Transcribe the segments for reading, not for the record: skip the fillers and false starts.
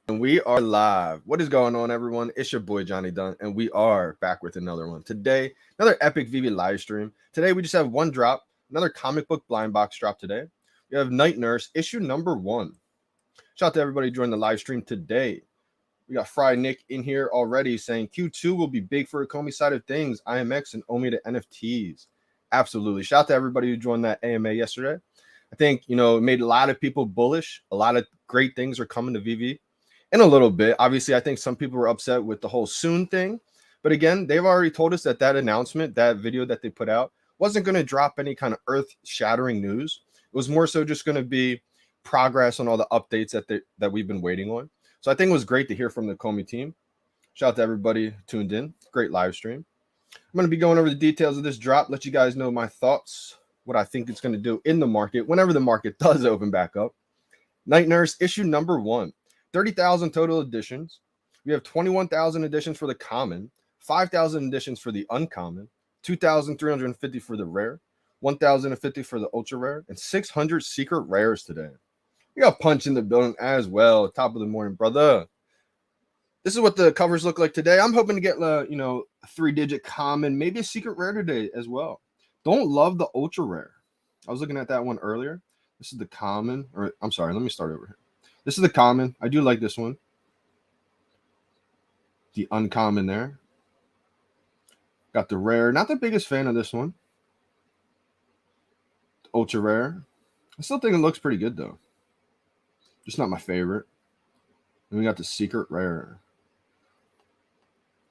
And we are live. What is going on, everyone? It's your boy Johnny Dunn, and we are back with another one. Today, another epic VeVe live stream. Today, we just have one drop, another comic book blind box drop today. We have Night Nurse, issue number 1. Shout out to everybody joining the live stream today. We got Fry Nick in here already saying Q2 will be big for Akomi side of things, IMX and Omi to NFTs. Absolutely. Shout out to everybody who joined that AMA yesterday. I think, it made a lot of people bullish. A lot of great things are coming to VeVe. In a little bit. Obviously, I think some people were upset with the whole soon thing. But again, they've already told us that announcement, that video that they put out, wasn't going to drop any kind of earth-shattering news. It was more so just going to be progress on all the updates that we've been waiting on. So I think it was great to hear from the Akomi team. Shout out to everybody tuned in. Great live stream. I'm going to be going over the details of this drop, let you guys know my thoughts, what I think it's going to do in the market whenever the market does open back up. Night Nurse, issue number 1. 30,000 total editions. We have 21,000 editions for the common, 5,000 editions for the uncommon, 2,350 for the rare, 1,050 for the ultra rare, and 600 secret rares today. We got Punch in the building as well. Top of the morning, brother. This is what the covers look like today. I'm hoping to get, a 3-digit common, maybe a secret rare today as well. Don't love the ultra rare. I was looking at that one earlier. This is the common, or I'm sorry, let me start over here. This is the common. I do like this one. The uncommon there. Got the rare. Not the biggest fan of this one. The ultra rare. I still think it looks pretty good, though. Just not my favorite. And we got the secret rare.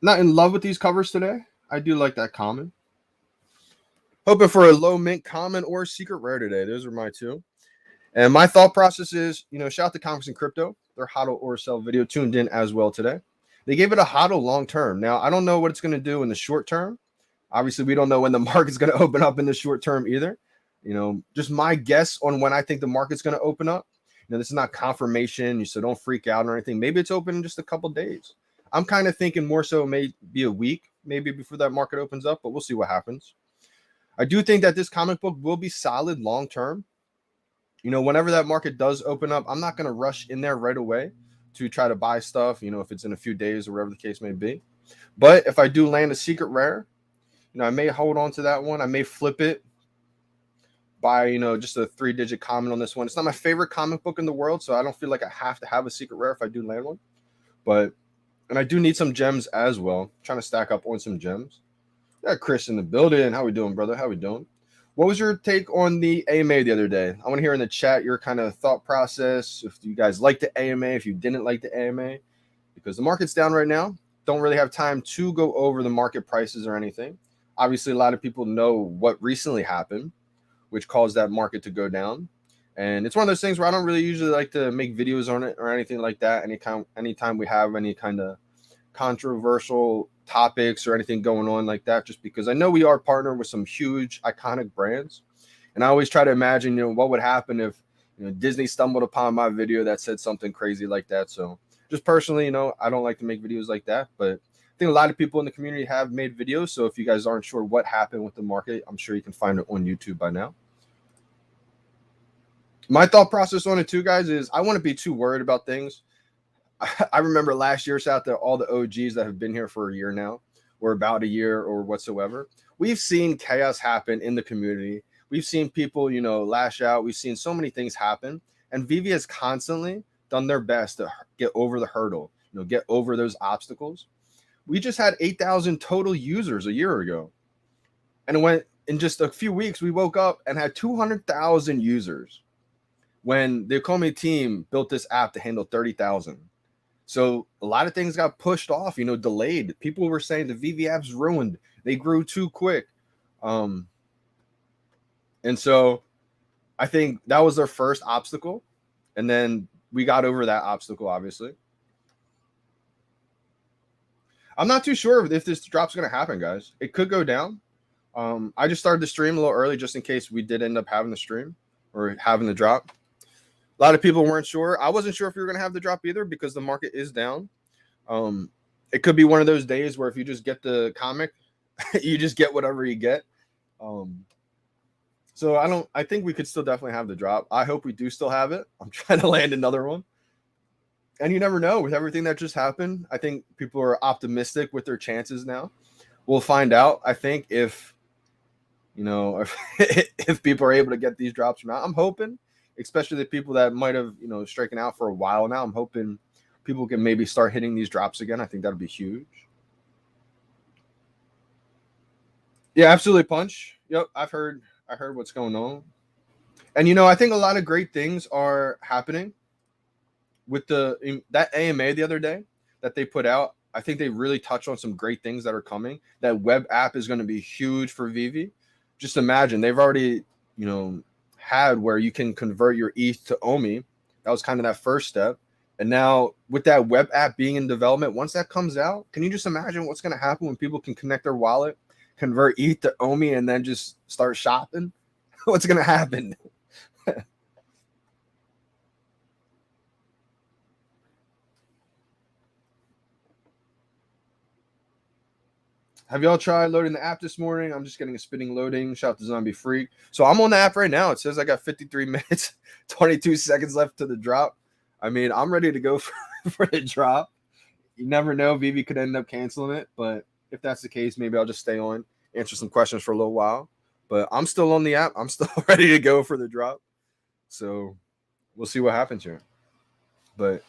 Not in love with these covers today. I do like that common. Hoping for a low mint common or secret rare today. Those are my two. And my thought process is, shout out to Conference in Crypto. Their HODL or sell video tuned in as well today. They gave it a HODL long term. Now, I don't know what it's going to do in the short term. Obviously, we don't know when the market's going to open up in the short term either. Just my guess on when I think the market's going to open up. This is not confirmation, so don't freak out or anything. Maybe it's open in just a couple days. I'm kind of thinking more so maybe a week, maybe before that market opens up, but we'll see what happens. I do think that this comic book will be solid long term. Whenever that market does open up, I'm not going to rush in there right away to try to buy stuff, if it's in a few days or whatever the case may be. But if I do land a secret rare, I may hold on to that one. I may flip it, buy, just a 3-digit common on this one. It's not my favorite comic book in the world, so I don't feel like I have to have a secret rare if I do land one. And I do need some gems as well. I'm trying to stack up on some gems. Got Chris in the building. How we doing, brother? How we doing? What was your take on the AMA the other day? I want to hear in the chat your kind of thought process. If you guys liked the AMA, if you didn't like the AMA, because the market's down right now. Don't really have time to go over the market prices or anything. Obviously, a lot of people know what recently happened, which caused that market to go down. And it's one of those things where I don't really usually like to make videos on it or anything like that. Anytime we have any kind of controversial topics or anything going on like that, just because I know we are partnered with some huge iconic brands, and I always try to imagine what would happen if Disney stumbled upon my video that said something crazy like that. So just personally, I don't like to make videos like that, but I think a lot of people in the community have made videos. So if you guys aren't sure what happened with the market, I'm sure you can find it on YouTube by now. My thought process on it too, guys, is I wouldn't be too worried about things. I remember last year, shout out to all the OGs that have been here for a year now, or about a year or whatsoever. We've seen chaos happen in the community. We've seen people, lash out. We've seen so many things happen. And VeVe has constantly done their best to get over the hurdle, get over those obstacles. We just had 8,000 total users a year ago. And it went in just a few weeks, we woke up and had 200,000 users when the Akomi team built this app to handle 30,000. So a lot of things got pushed off, delayed. People were saying the VeVe app's ruined. They grew too quick. And so I think that was their first obstacle. And then we got over that obstacle, obviously. I'm not too sure if this drop's going to happen, guys. It could go down. I just started the stream a little early just in case we did end up having the stream or having the drop. A lot of people weren't sure. I wasn't sure if we were going to have the drop either because the market is down. It could be one of those days where if you just get the comic, you just get whatever you get. So I think we could still definitely have the drop. I hope we do still have it. I'm trying to land another one. And you never know with everything that just happened. I think people are optimistic with their chances now. We'll find out, I think, if if people are able to get these drops or not. I'm hoping, especially the people that might have, stricken out for a while now. I'm hoping people can maybe start hitting these drops again. I think that'll be huge. Yeah, absolutely, Punch. Yep, I heard what's going on. And I think a lot of great things are happening with that AMA the other day that they put out. I think they really touched on some great things that are coming. That web app is going to be huge for VeVe. Just imagine they've already, had where you can convert your ETH to OMI. That was kind of that first step. And now with that web app being in development, once that comes out, can you just imagine what's going to happen when people can connect their wallet, convert ETH to OMI, and then just start shopping? What's going to happen? Have y'all tried loading the app this morning? I'm just getting a spinning loading. Shout out to Zombie Freak. So I'm on the app right now. It says I got 53 minutes, 22 seconds left to the drop. I mean, I'm ready to go for the drop. You never know. VeVe could end up canceling it. But if that's the case, maybe I'll just stay on, answer some questions for a little while. But I'm still on the app. I'm still ready to go for the drop. So we'll see what happens here. But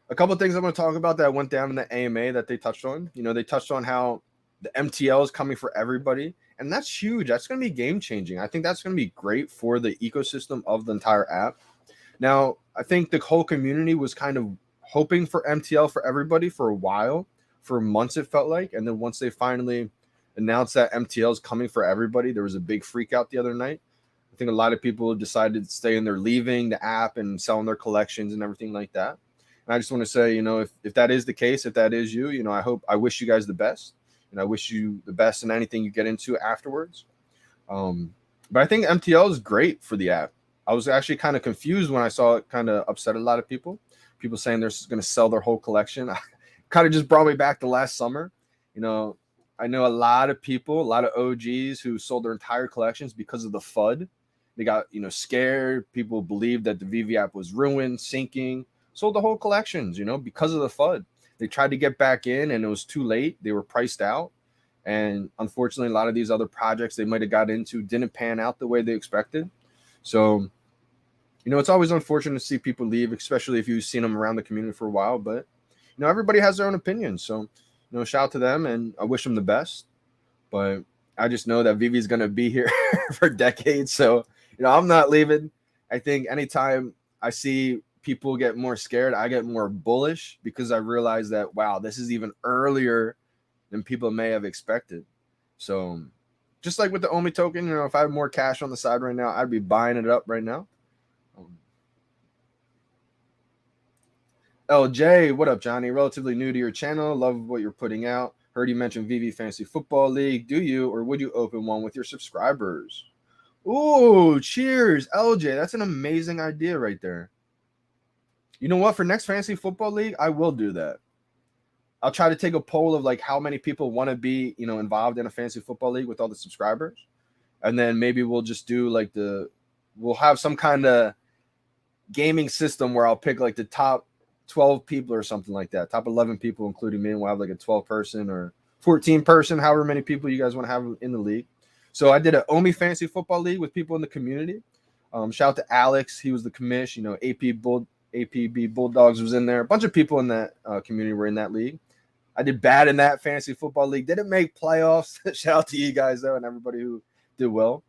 a couple of things I'm going to talk about that went down in the AMA that they touched on. They touched on how the MTL is coming for everybody, and that's huge. That's going to be game changing. I think that's going to be great for the ecosystem of the entire app. Now, I think the whole community was kind of hoping for MTL for everybody for a while, for months it felt like, and then once they finally announced that MTL is coming for everybody, there was a big freak out the other night. I think a lot of people decided to stay and they're leaving the app and selling their collections and everything like that. And I just want to say, if that is the case, if that is you, I wish you guys the best. And I wish you the best in anything you get into afterwards. But I think MTL is great for the app. I was actually kind of confused when I saw it kind of upset a lot of people. People saying they're going to sell their whole collection. Kind of just brought me back to last summer. I know a lot of people, a lot of OGs who sold their entire collections because of the FUD. They got, scared. People believed that the VeVe app was ruined, sinking, sold the whole collections, because of the FUD. They tried to get back in and it was too late. They were priced out. And unfortunately, a lot of these other projects they might have got into didn't pan out the way they expected. So, it's always unfortunate to see people leave, especially if you've seen them around the community for a while. But, everybody has their own opinion. So, shout out to them and I wish them the best. But I just know that VeVe is going to be here for decades. So, I'm not leaving. I think anytime I see people get more scared, I get more bullish because I realize that, wow, this is even earlier than people may have expected. So just like with the OMI token, if I had more cash on the side right now, I'd be buying it up right now. LJ, what up, Johnny? Relatively new to your channel. Love what you're putting out. Heard you mention VeVe Fantasy Football League. Do you or would you open one with your subscribers? Ooh, cheers, LJ. That's an amazing idea right there. You know what? For next Fantasy Football League, I will do that. I'll try to take a poll of like how many people want to be, involved in a Fantasy Football League with all the subscribers. And then maybe we'll just do we'll have some kind of gaming system where I'll pick like the top 12 people or something like that. Top 11 people, including me. And we'll have like a 12 person or 14 person, however many people you guys want to have in the league. So I did an OMI Fantasy Football League with people in the community. Shout out to Alex. He was the commish, APB Bulldogs was in there. A bunch of people in that community were in that league. I did bad in that Fantasy Football League. Didn't make playoffs. Shout out to you guys, though, and everybody who did well.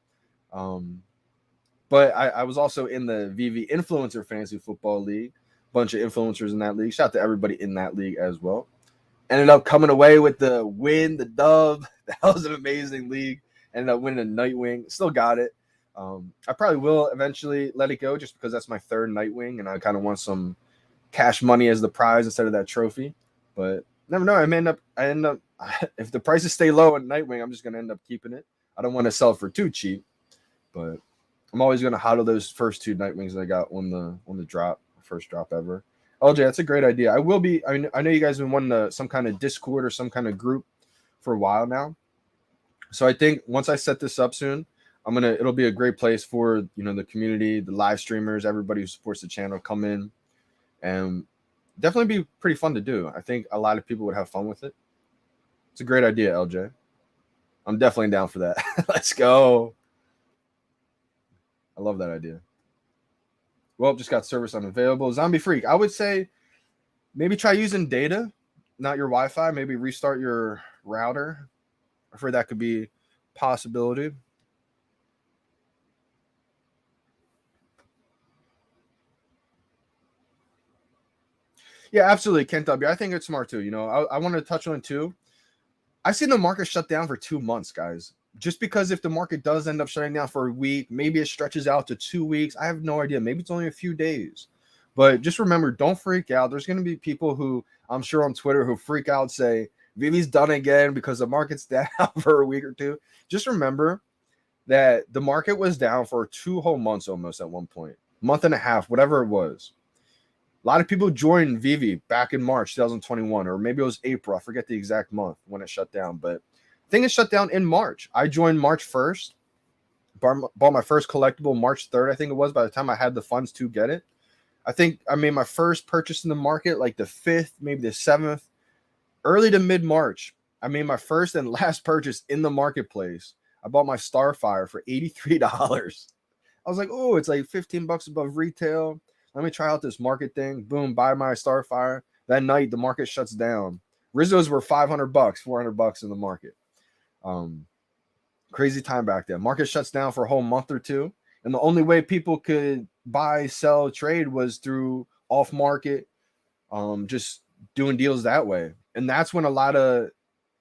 But I was also in the VeVe Influencer Fantasy Football League. Bunch of influencers in that league. Shout out to everybody in that league as well. Ended up coming away with the win, the dub. That was an amazing league. Ended up winning a Nightwing. Still got it. I probably will eventually let it go just because that's my third Nightwing and I kind of want some cash money as the prize instead of that trophy. But never know. I end up if the prices stay low in Nightwing, I'm just gonna end up keeping it. I don't want to sell it for too cheap, but I'm always gonna hodl those first two Nightwings that I got on the drop, first drop ever. LJ, that's a great idea. I will be. I know you guys have been wanting some kind of Discord or some kind of group for a while now. So I think once I set this up soon, it'll be a great place for the community, the live streamers, everybody who supports the channel come in and definitely be pretty fun to do. I think a lot of people would have fun with it. It's a great idea, LJ. I'm definitely down for that. Let's go. I love that idea. Well, just got service unavailable. Zombie Freak, I would say maybe try using data, not your Wi-Fi. Maybe restart your router. I've heard that could be a possibility. Yeah, absolutely, Kent W. I think it's smart too. I wanted to touch on it too. I've seen the market shut down for 2 months, guys. Just because if the market does end up shutting down for a week, maybe it stretches out to 2 weeks. I have no idea. Maybe it's only a few days. But just remember, don't freak out. There's going to be people who I'm sure on Twitter who freak out, say, VeVe's done again because the market's down for a week or two. Just remember that the market was down for 2 whole months almost at one point, month and a half, whatever it was. A lot of people joined VeVe back in March 2021, or maybe it was April. I forget the exact month when it shut down, but I think it shut down in March. I joined March 1st, bought my first collectible March 3rd, I think it was, by the time I had the funds to get it. I think I made my first purchase in the market like the 5th, maybe the 7th, early to mid-March. I made my first and last purchase in the marketplace. I bought my Starfire for $83. I was like, oh, it's like $15 above retail. Let me try out this market thing. Boom, buy my Starfire. That night, the market shuts down. Rizzo's were $500, $400 in the market. Crazy time back then. Market shuts down for a whole month or two. And the only way people could buy, sell, trade was through off market, just doing deals that way. And that's when a lot of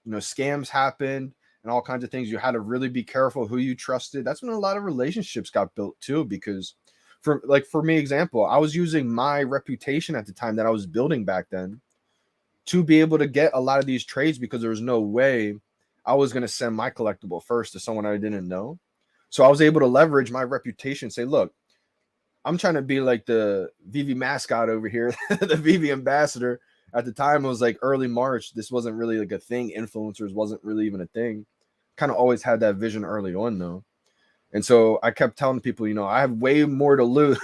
scams happened and all kinds of things. You had to really be careful who you trusted. That's when a lot of relationships got built too, because for me, example, I was using my reputation at the time that I was building back then to be able to get a lot of these trades, because there was no way I was going to send my collectible first to someone I didn't know. So I was able to leverage my reputation, say, look, I'm trying to be like the VeVe mascot over here, the VeVe ambassador. At the time, it was like early March. This wasn't really like a thing. Influencers wasn't really even a thing. Kind of always had that vision early on, though. And so I kept telling people, I have way more to lose.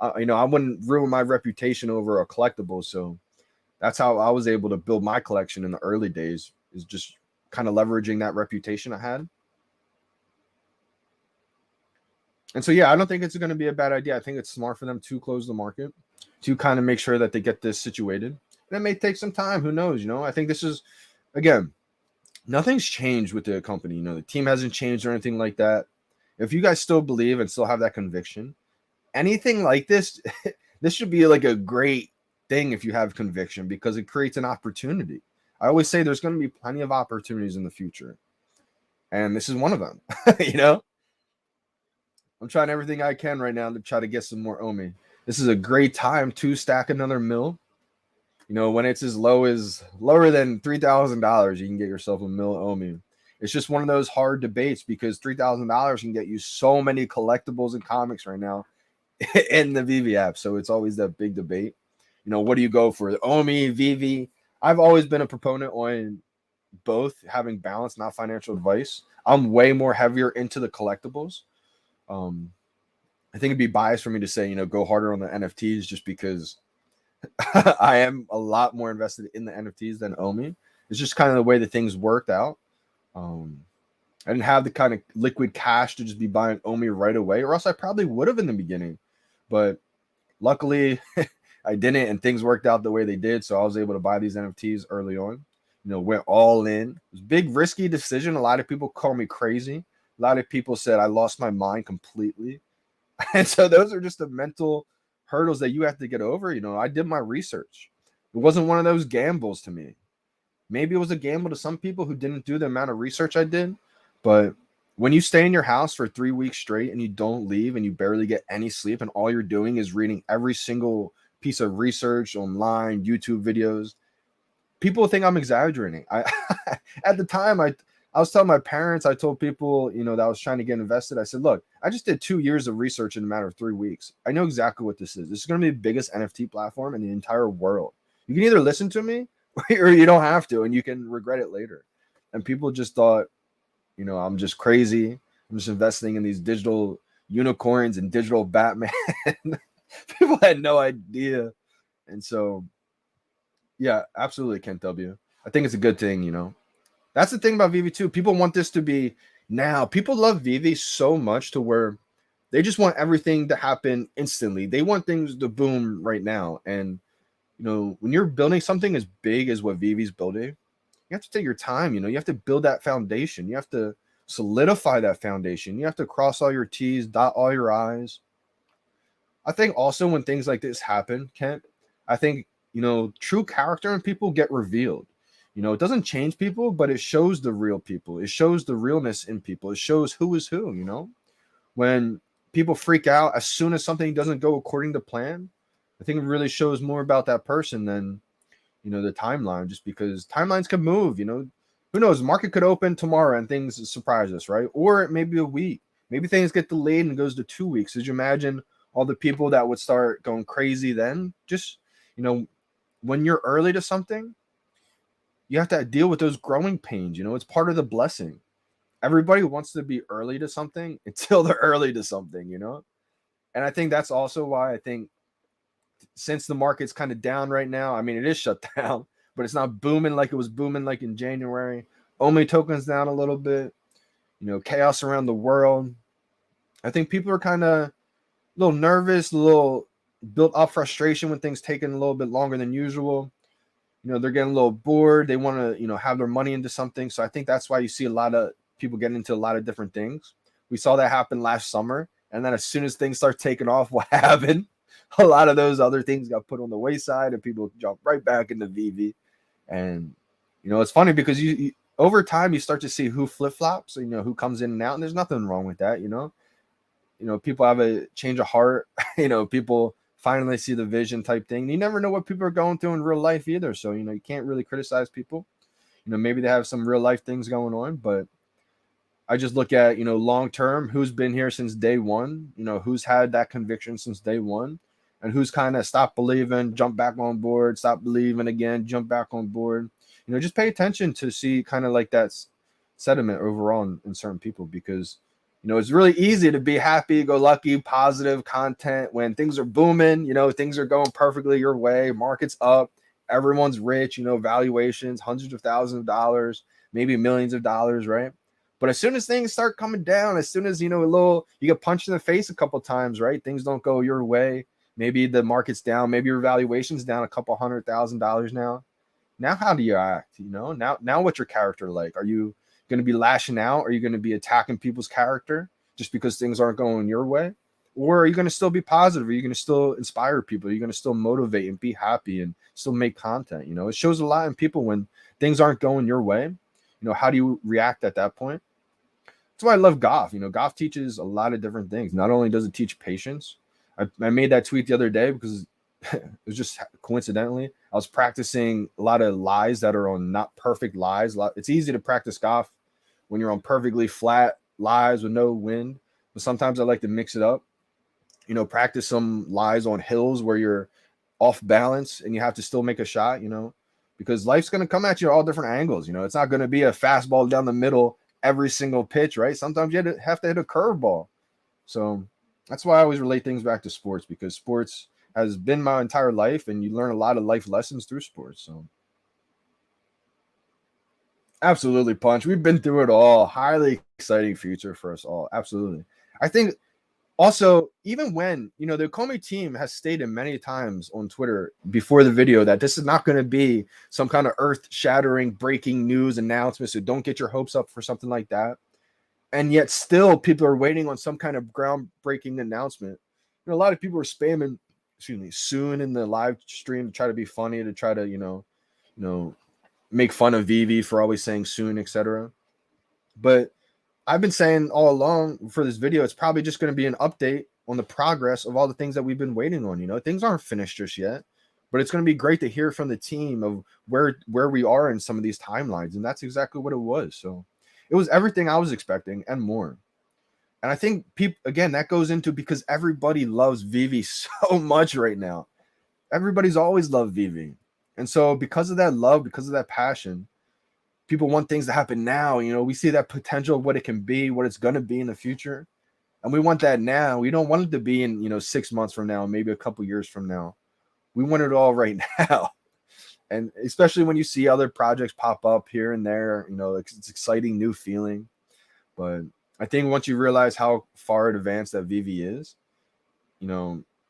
I wouldn't ruin my reputation over a collectible. So that's how I was able to build my collection in the early days, is just kind of leveraging that reputation I had. And so, yeah, I don't think it's going to be a bad idea. I think it's smart for them to close the market, to kind of make sure that they get this situated. And it may take some time. Who knows? I think this is, again, nothing's changed with the company. The team hasn't changed or anything like that. If you guys still believe and still have that conviction, anything like this, this should be like a great thing if you have conviction, because it creates an opportunity. I always say there's going to be plenty of opportunities in the future. And this is one of them. I'm trying everything I can right now to try to get some more OMI. This is a great time to stack another mil. When it's as lower than $3,000, you can get yourself a mil OMI. It's just one of those hard debates, because $3,000 can get you so many collectibles and comics right now in the VeVe app. So it's always that big debate. What do you go for? OMI, VeVe? I've always been a proponent on both having balance, not financial advice. I'm way more heavier into the collectibles. I think it'd be biased for me to say, go harder on the NFTs, just because I am a lot more invested in the NFTs than OMI. It's just kind of the way that things worked out. I didn't have the kind of liquid cash to just be buying OMI right away, or else I probably would have in the beginning. But luckily, I didn't, and things worked out the way they did. So I was able to buy these NFTs early on. Went all in. It was a big, risky decision. A lot of people call me crazy. A lot of people said I lost my mind completely. And so those are just the mental hurdles that you have to get over. I did my research. It wasn't one of those gambles to me. Maybe it was a gamble to some people who didn't do the amount of research I did. But when you stay in your house for 3 weeks straight and you don't leave and you barely get any sleep, and all you're doing is reading every single piece of research online, YouTube videos, people think I'm exaggerating. At the time, I was telling my parents, I told people, that I was trying to get invested. I said, look, I just did 2 years of research in a matter of 3 weeks. I know exactly what this is. This is going to be the biggest NFT platform in the entire world. You can either listen to me or you don't have to, and you can regret it later. And people just thought, I'm just crazy. I'm just investing in these digital unicorns and digital Batman. People had no idea. And so Yeah, absolutely, Kent W. I think it's a good thing, you know. That's the thing about VeVe too. People want this to be now. People love VeVe so much to where they just want everything to happen instantly. They want things to boom right now. And you know, when you're building something as big as what VeVe's building, you have to take your time. You know, you have to build that foundation. You have to solidify that foundation. You have to cross all your T's, dot all your I's. I think also when things like this happen, Kent, I think, you know, true character in people get revealed. You know, it doesn't change people, but it shows the real people. It shows the realness in people. It shows who is who, you know? When people freak out as soon as something doesn't go according to plan, I think it really shows more about that person than, you know, the timeline, just because timelines can move, you know. Who knows? The market could open tomorrow and things surprise us, right? Or maybe a week. Maybe things get delayed and goes to 2 weeks. Did you imagine all the people that would start going crazy then? Just, you know, when you're early to something, you have to deal with those growing pains. You know, it's part of the blessing. Everybody wants to be early to something until they're early to something, you know? And I think that's also why I think since the market's kind of down right now, I mean, it is shut down, but it's not booming like it was booming like in January. Omi tokens down a little bit, you know, chaos around the world. I think people are kind of a little nervous, a little built up frustration when things taking a little bit longer than usual. You know, they're getting a little bored. They want to, you know, have their money into something. So I think that's why you see a lot of people getting into a lot of different things. We saw that happen last summer. And then as soon as things start taking off, what happened? A lot of those other things got put on the wayside and people jump right back into VeVe. And, you know, it's funny because you over time, you start to see who flip-flops, you know, who comes in and out. And there's nothing wrong with that, you know. You know, people have a change of heart. You know, people finally see the vision type thing. You never know what people are going through in real life either. So, you know, you can't really criticize people. You know, maybe they have some real life things going on, but I just look at, you know, long term, who's been here since day one, you know, who's had that conviction since day one, and who's kind of stopped believing, jump back on board, stop believing again, jump back on board. You know, just pay attention to see kind of like that sediment overall in certain people, because you know, it's really easy to be happy, go lucky, positive content when things are booming, you know, things are going perfectly your way, market's up, everyone's rich, you know, valuations, hundreds of thousands of dollars, maybe millions of dollars, right? But as soon as things start coming down, as soon as, you know, you get punched in the face a couple times, right? Things don't go your way. Maybe the market's down, maybe your valuation's down a couple $100,000 now. Now, how do you act? You know, now what's your character like? Are you going to be lashing out? Are you going to be attacking people's character just because things aren't going your way? Or are you going to still be positive? Are you going to still inspire people? Are you going to still motivate and be happy and still make content? You know, it shows a lot in people when things aren't going your way. You know, how do you react at that point? That's why I love Goff. You know, Goff teaches a lot of different things. Not only does it teach patience, I made that tweet the other day because it was just coincidentally, I was practicing a lot of lies that are on not perfect lies. It's easy to practice Goff when you're on perfectly flat lies with no wind, but sometimes I like to mix it up. You know, practice some lies on hills where you're off balance and you have to still make a shot, you know, because life's going to come at you all different angles. You know, it's not going to be a fastball down the middle every single pitch, right? Sometimes you have to hit a curveball. So that's why I always relate things back to sports, because sports has been my entire life and you learn a lot of life lessons through sports. So absolutely, Punch. We've been through it all. Highly exciting future for us all. Absolutely. I think also, even when, you know, the Comey team has stated many times on Twitter before the video that this is not going to be some kind of earth-shattering breaking news announcement, so don't get your hopes up for something like that. And yet still people are waiting on some kind of groundbreaking announcement. You know, a lot of people are spamming, soon in the live stream to try to be funny, to try to, you know, make fun of VeVe for always saying soon, etc. But I've been saying all along for this video, it's probably just going to be an update on the progress of all the things that we've been waiting on. You know, things aren't finished just yet, but it's going to be great to hear from the team of where we are in some of these timelines. And that's exactly what it was. So it was everything I was expecting and more. And I think people, again, that goes into because everybody loves VeVe so much right now. Everybody's always loved VeVe. And so because of that love, because of that passion, people want things to happen now. You know, we see that potential of what it can be, what it's going to be in the future. And we want that now. We don't want it to be in, you know, 6 months from now, maybe a couple years from now. We want it all right now. And especially when you see other projects pop up here and there, it's exciting new feeling. But I think once you realize how far advanced that VeVe is,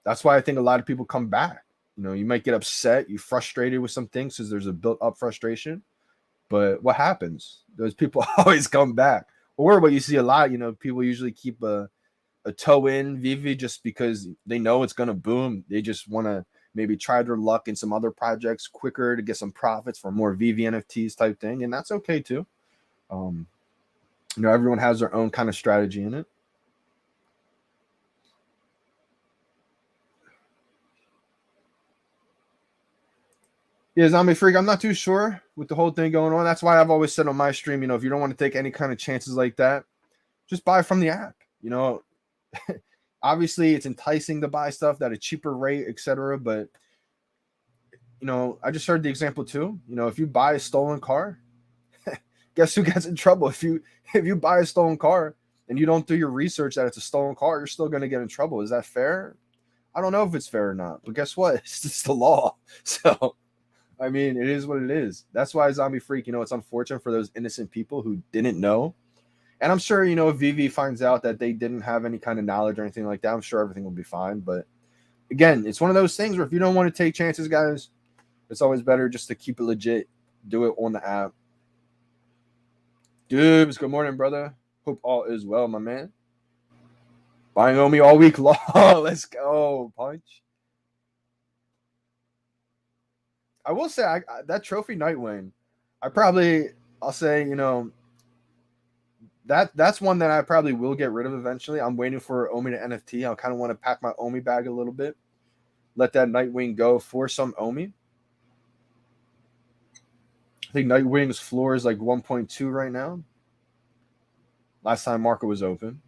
that's why I think a lot of people come back. You might get upset, you frustrated with some things because there's a built up frustration. But what happens? Those people always come back. Or what you see a lot, people usually keep a toe in VeVe just because they know it's going to boom. They just want to maybe try their luck in some other projects quicker to get some profits for more VeVe NFTs type thing. And that's okay too. Everyone has their own kind of strategy in it. Yeah, Zombie Freak, I'm not too sure with the whole thing going on. That's why I've always said on my stream, if you don't want to take any kind of chances like that, just buy from the app. Obviously it's enticing to buy stuff at a cheaper rate, etc. But I just heard the example too. If you buy a stolen car, guess who gets in trouble? If you buy a stolen car and you don't do your research that it's a stolen car, you're still going to get in trouble. Is that fair? I don't know if it's fair or not, but guess what? It's just the law. So I mean, it is what it is. That's why Zombie Freak, it's unfortunate for those innocent people who didn't know. And I'm sure, if VeVe finds out that they didn't have any kind of knowledge or anything like that, I'm sure everything will be fine. But again, it's one of those things where if you don't want to take chances, guys, it's always better just to keep it legit. Do it on the app. Dubs, good morning, brother. Hope all is well, my man. Buying Omi all week long. Let's go, Punch. I will say that trophy Nightwing, I'll say, that's one that I probably will get rid of eventually. I'm waiting for Omi to NFT. I kind of want to pack my Omi bag a little bit. Let that Nightwing go for some Omi. I think Nightwing's floor is like 1.2 right now. Last time market was open.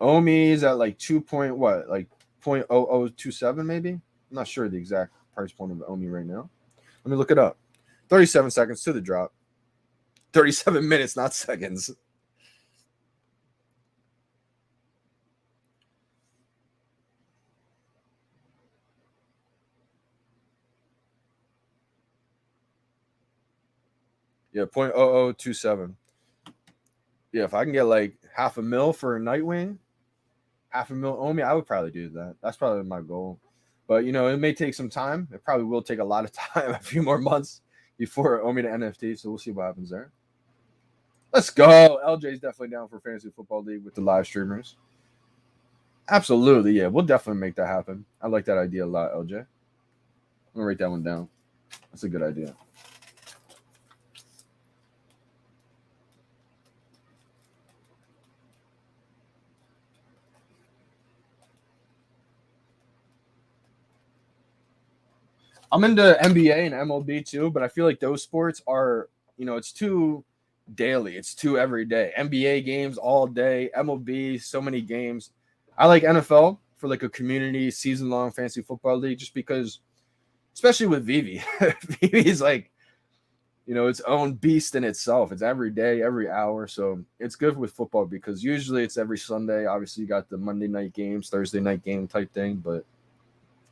Omi is at like 0.0027 maybe. I'm not sure the exact price point of Omi right now. Let me look it up. 37 seconds to the drop. 37 minutes, not seconds. Yeah, 0.0027. Yeah, if I can get like $500,000 for a Nightwing, $500,000 Omi, I would probably do that. That's probably my goal. But, it may take some time. It probably will take a lot of time, a few more months before Omi to NFT. So we'll see what happens there. Let's go. LJ's definitely down for Fantasy Football League with the live streamers. Absolutely, yeah. We'll definitely make that happen. I like that idea a lot, LJ. I'm going to write that one down. That's a good idea. I'm into NBA and MLB too, but I feel like those sports are, it's too daily. It's too every day. NBA games all day, MLB, so many games. I like NFL for like a community season-long fantasy football league just because, especially with VeVe. VeVe is like, its own beast in itself. It's every day, every hour. So it's good with football because usually it's every Sunday. Obviously, you got the Monday night games, Thursday night game type thing. But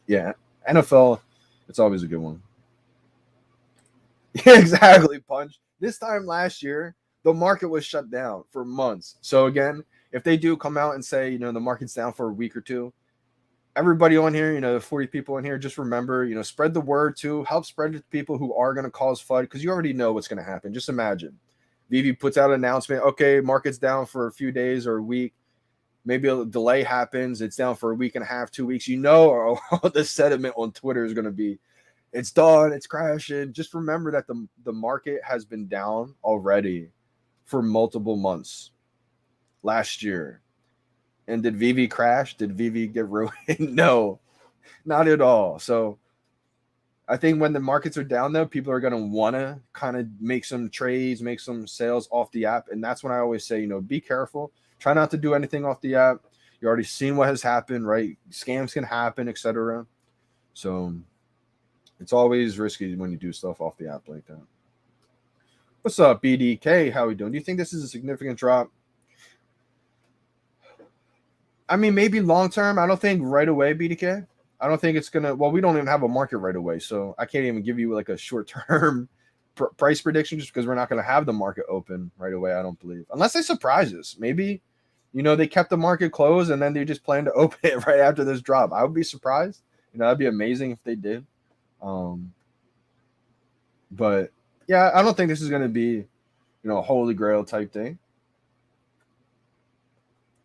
yeah, NFL, it's always a good one. Yeah, exactly, Punch. This time last year, the market was shut down for months. So again, if they do come out and say, the market's down for a week or two, everybody on here, the 40 people in here, just remember, spread the word too. Help spread it to people who are going to cause FUD because you already know what's going to happen. Just imagine. VeVe puts out an announcement, okay, market's down for a few days or a week. Maybe a delay happens. It's down for a week and a half, 2 weeks. The sentiment on Twitter is going to be, it's done, it's crashing. Just remember that the market has been down already for multiple months last year. And did VeVe crash? Did VeVe get ruined? No, not at all. So I think when the markets are down, though, people are going to want to kind of make some trades, make some sales off the app. And that's when I always say, be careful. Try not to do anything off the app. You already seen what has happened, right? Scams can happen, etc. So it's always risky when you do stuff off the app like that. What's up, BDK? How we doing? Do you think this is a significant drop? I mean, maybe long term. I don't think right away, BDK. I don't think it's gonna. Well, we don't even have a market right away, so I can't even give you like a short term price prediction just because we're not gonna have the market open right away. I don't believe, unless they surprise us. Maybe, they kept the market closed and then they just plan to open it right after this drop. I would be surprised. That'd be amazing if they did. But yeah, I don't think this is gonna be, a holy grail type thing.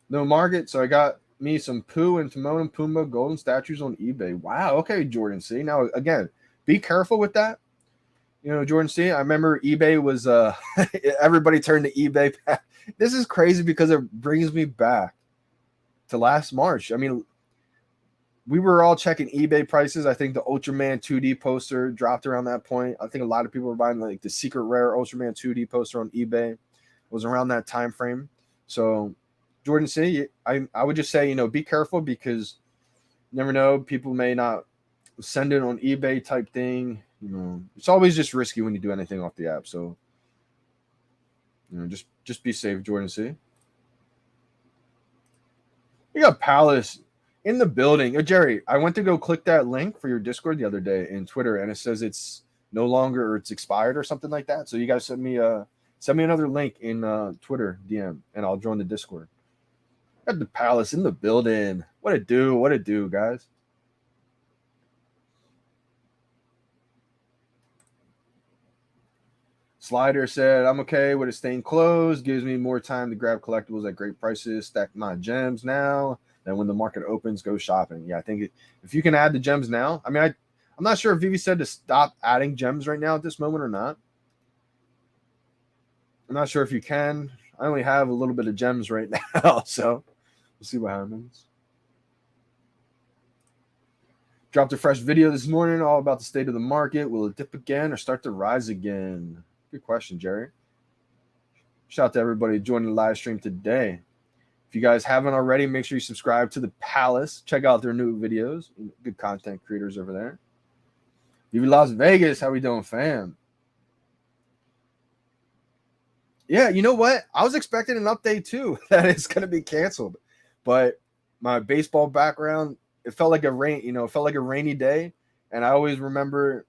No market, so I got me some Pooh and Timon and Pumbaa golden statues on eBay. Wow. Okay, Jordan C. Now again, be careful with that. Jordan C. I remember eBay was everybody turned to eBay. This is crazy because it brings me back to last March. I mean, we were all checking eBay prices. I think the Ultraman 2D poster dropped around that point. I think a lot of people were buying like the secret rare Ultraman 2D poster on eBay. It was around that time frame. So Jordan C, I would just say, be careful because you never know. People may not send it on eBay type thing. It's always just risky when you do anything off the app. So, just be safe, Jordan C. You got Palace in the building. Oh, Jerry, I went to go click that link for your Discord the other day in Twitter, and it says it's no longer or it's expired or something like that. So you guys send me another link in Twitter DM, and I'll join the Discord. Got the Palace in the building. What it do, guys? Slider said, I'm okay with it staying closed. Gives me more time to grab collectibles at great prices. Stack my gems now. Then when the market opens, go shopping. Yeah, I think if you can add the gems now. I mean, I'm not sure if VeVe said to stop adding gems right now at this moment or not. I'm not sure if you can. I only have a little bit of gems right now, so we'll see what happens. Dropped a fresh video this morning all about the state of the market. Will it dip again or start to rise again? Good question, Jerry. Shout out to everybody joining the live stream today. If you guys haven't already, make sure you subscribe to the Palace. Check out their new videos. Good content creators over there. VeVe Las Vegas, how we doing, fam? Yeah, you know what? I was expecting an update too that it's going to be canceled, but my baseball background, it felt like a rainy day, and I always remember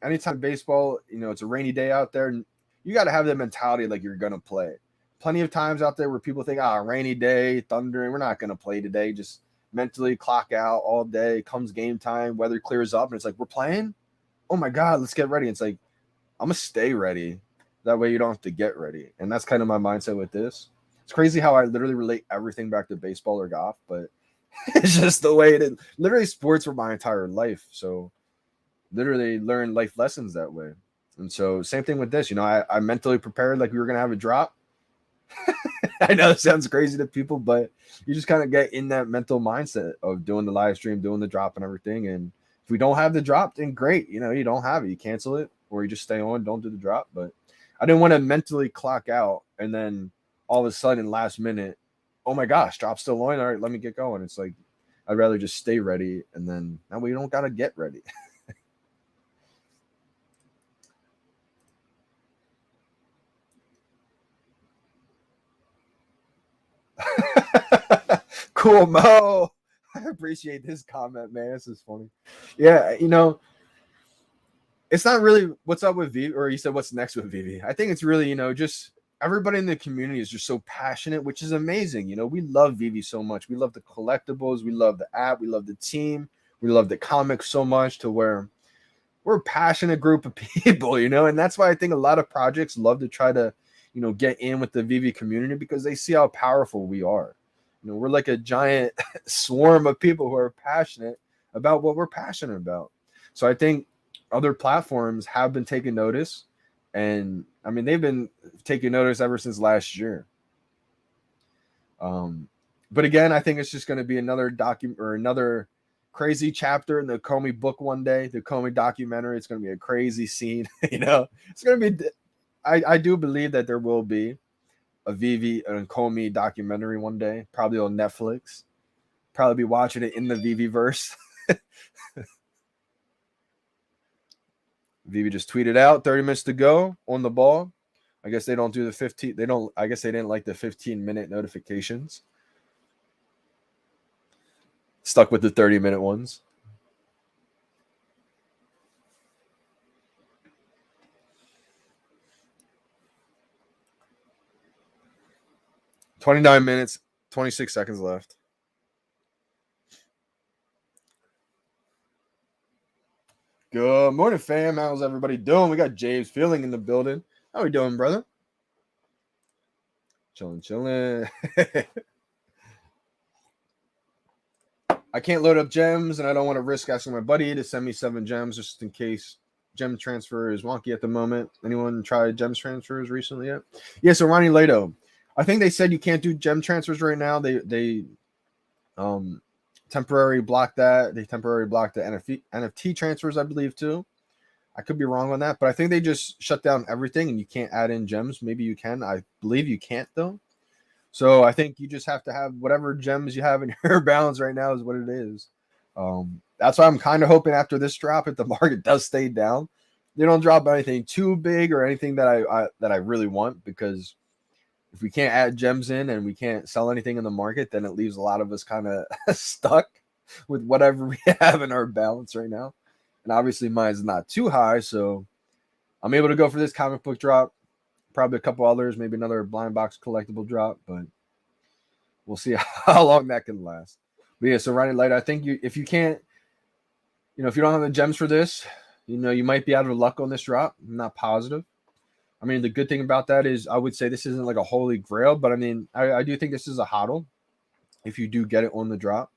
anytime baseball, it's a rainy day out there, and you got to have that mentality like you're going to play. Plenty of times out there where people think, rainy day, thundering, we're not going to play today. Just mentally clock out all day. Comes game time, weather clears up, and it's like, we're playing? Oh my God, let's get ready. It's like, I'm going to stay ready. That way you don't have to get ready. And that's kind of my mindset with this. It's crazy how I literally relate everything back to baseball or golf, but it's just the way it is. Literally sports were my entire life. So literally learned life lessons that way. And so same thing with this, I mentally prepared like we were going to have a drop. I know it sounds crazy to people, but you just kind of get in that mental mindset of doing the live stream, doing the drop and everything. And if we don't have the drop, then great. You don't have it. You cancel it or you just stay on, don't do the drop. But I didn't want to mentally clock out and then all of a sudden last minute, oh my gosh, drop still on. All right, let me get going. It's like, I'd rather just stay ready. And then that way you don't got to get ready. Cool, Mo. I appreciate this comment, man. This is funny. Yeah, it's not really what's up with VeVe, or you said what's next with VeVe. I think it's really, just everybody in the community is just so passionate, which is amazing. We love VeVe so much. We love the collectibles. We love the app. We love the team. We love the comics so much to where we're a passionate group of people, and that's why I think a lot of projects love to try to, get in with the VeVe community because they see how powerful we are. We're like a giant swarm of people who are passionate about what we're passionate about. So I think other platforms have been taking notice, and I mean they've been taking notice ever since last year. But again, I think it's just going to be another document or another crazy chapter in the Comey book one day. The Comey documentary. It's going to be a crazy scene. It's going to be. I do believe that there will be a VeVe and Comey documentary one day, probably on Netflix. Probably be watching it in the VeVe verse. VeVe just tweeted out 30 minutes to go on the ball. I guess they don't do the 15. I guess they didn't like the 15-minute notifications. Stuck with the 30-minute ones. 29 minutes, 26 seconds left. Good morning, fam. How's everybody doing? We got James Feeling in the building. How we doing, brother? Chilling. I can't load up gems, and I don't want to risk asking my buddy to send me 7 gems just in case gem transfer is wonky at the moment. Anyone tried gems transfers recently yet? Yeah, so Ronnie Lato. I think they said you can't do gem transfers right now. They temporarily blocked that. They temporarily blocked the NFT transfers, I believe, too. I could be wrong on that, but I think they just shut down everything and you can't add in gems. Maybe you can. I believe you can't, though. So I think you just have to have whatever gems you have in your balance right now is what it is. That's why I'm kind of hoping after this drop, if the market does stay down, they don't drop anything too big or anything that I really want, because if we can't add gems in and we can't sell anything in the market, then it leaves a lot of us kind of stuck with whatever we have in our balance right now. And obviously mine's not too high, so I'm able to go for this comic book drop. Probably a couple others, maybe another blind box collectible drop, but we'll see how long that can last. But yeah, so Ronnie Light, I think if you can't, if you don't have the gems for this, you might be out of luck on this drop. I'm not positive. I mean, the good thing about that is I would say this isn't like a holy grail, but I mean, I do think this is a hodl if you do get it on the drop.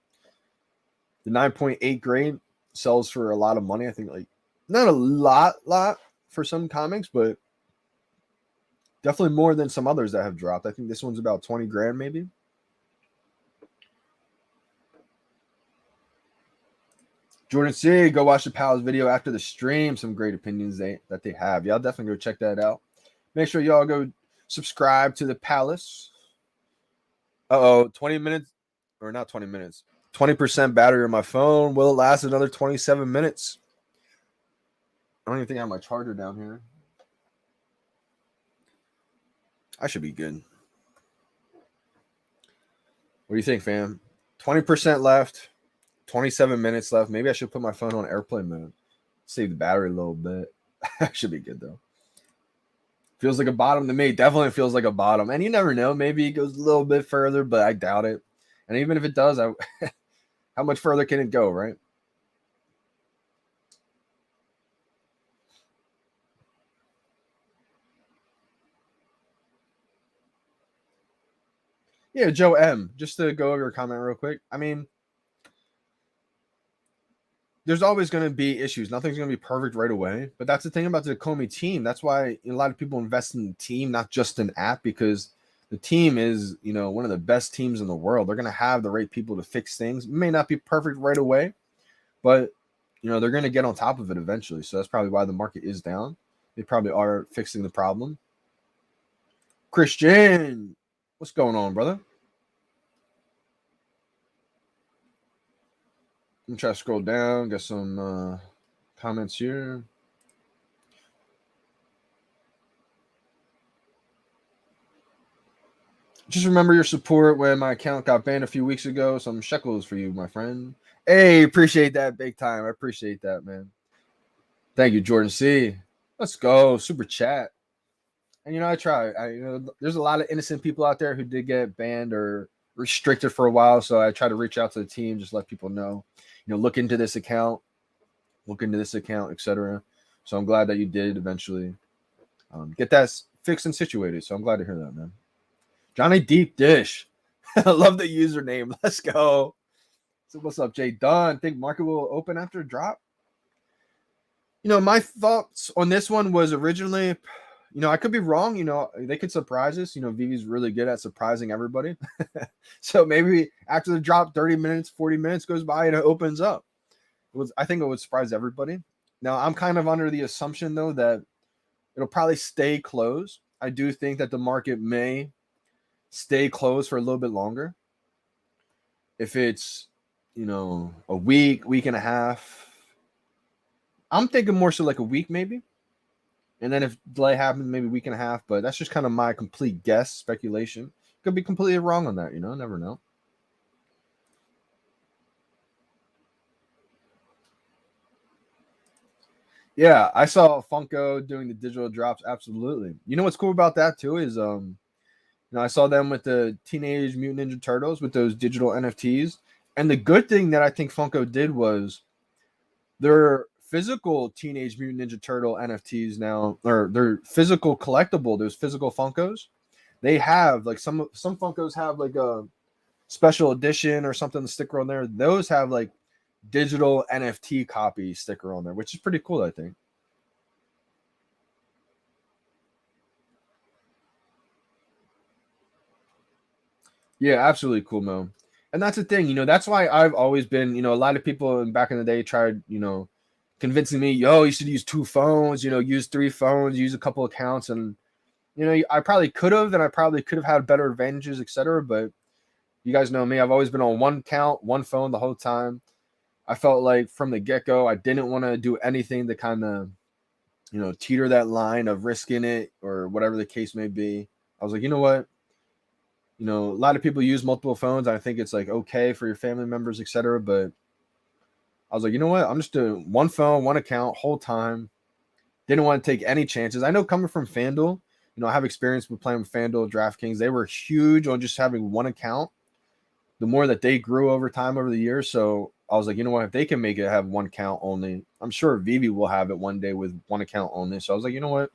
The 9.8 grade sells for a lot of money. I think like not a lot for some comics, but definitely more than some others that have dropped. I think this one's about 20 grand maybe. Jordan C, go watch the Pals video after the stream. Some great opinions that they have. Y'all definitely go check that out. Make sure y'all go subscribe to the Palace. 20 minutes, or not 20 minutes. 20% battery on my phone. Will it last another 27 minutes? I don't even think I have my charger down here. I should be good. What do you think, fam? 20% left. 27 minutes left. Maybe I should put my phone on airplane mode. Save the battery a little bit. I should be good, though. Feels like a bottom to me. Definitely feels like a bottom. And you never know. Maybe it goes a little bit further, but I doubt it. And even if it does, how much further can it go, right? Yeah, Joe M. Just to go over your comment real quick. I mean, there's always going to be issues. Nothing's going to be perfect right away. But that's the thing about the Comey team. That's why a lot of people invest in the team, not just an app, because the team is, one of the best teams in the world. They're going to have the right people to fix things. It may not be perfect right away, but, they're going to get on top of it eventually. So that's probably why the market is down. They probably are fixing the problem. Christian, what's going on, brother? Let me try to scroll down. Got some comments here. Just remember your support when my account got banned a few weeks ago. Some shekels for you, my friend. Hey, appreciate that big time. I appreciate that, man. Thank you, Jordan C. Let's go. Super chat. And, I try. There's a lot of innocent people out there who did get banned or restricted for a while. So I try to reach out to the team, just let people know, look into this account, etc. So I'm glad that you did eventually get that fixed and situated. So I'm glad to hear that, man. Johnny Deep Dish. I love the username. Let's go. So what's up, Jay Dunn? Think market will open after a drop? My thoughts on this one was originally, I could be wrong. They could surprise us. VeVe's really good at surprising everybody. So maybe after the drop, 30 minutes, 40 minutes goes by and it opens up. I think it would surprise everybody. Now, I'm kind of under the assumption, though, that it'll probably stay closed. I do think that the market may stay closed for a little bit longer. If it's, a week and a half, I'm thinking more so like a week maybe. And then if delay happens, maybe a week and a half. But that's just kind of my complete guess, speculation. Could be completely wrong on that, never know. Yeah, I saw Funko doing the digital drops. Absolutely. What's cool about that too is You know, I saw them with the Teenage Mutant Ninja Turtles with those digital NFTs. And the good thing that I think Funko did was their physical Teenage Mutant Ninja Turtle NFTs now, or their physical collectible, those physical Funkos. They have like some Funkos have like a special edition or something to sticker on there. Those have like digital NFT copy sticker on there, which is pretty cool, I think. Yeah, absolutely cool, Mo. And that's the thing, you know, that's why I've always been, you know, a lot of people back in the day tried, you know, convincing me, yo, you should use 2 phones, you know, use 3 phones, use a couple accounts. And, you know, I probably could have, and I probably could have had better advantages, etc. But you guys know me, I've always been on one account, one phone the whole time. I felt like from the get go, I didn't want to do anything to kind of, you know, teeter that line of risking it or whatever the case may be. I was like, you know what? You know, a lot of people use multiple phones. I think it's like okay for your family members, etc. But I was like, you know what? I'm just doing one phone, one account, whole time. Didn't want to take any chances. I know coming from FanDuel, you know, I have experience with playing with FanDuel, DraftKings. They were huge on just having one account. The more that they grew over time over the years, so I was like, you know what? If they can make it have one account only, I'm sure VeVe will have it one day with one account only. So I was like, you know what?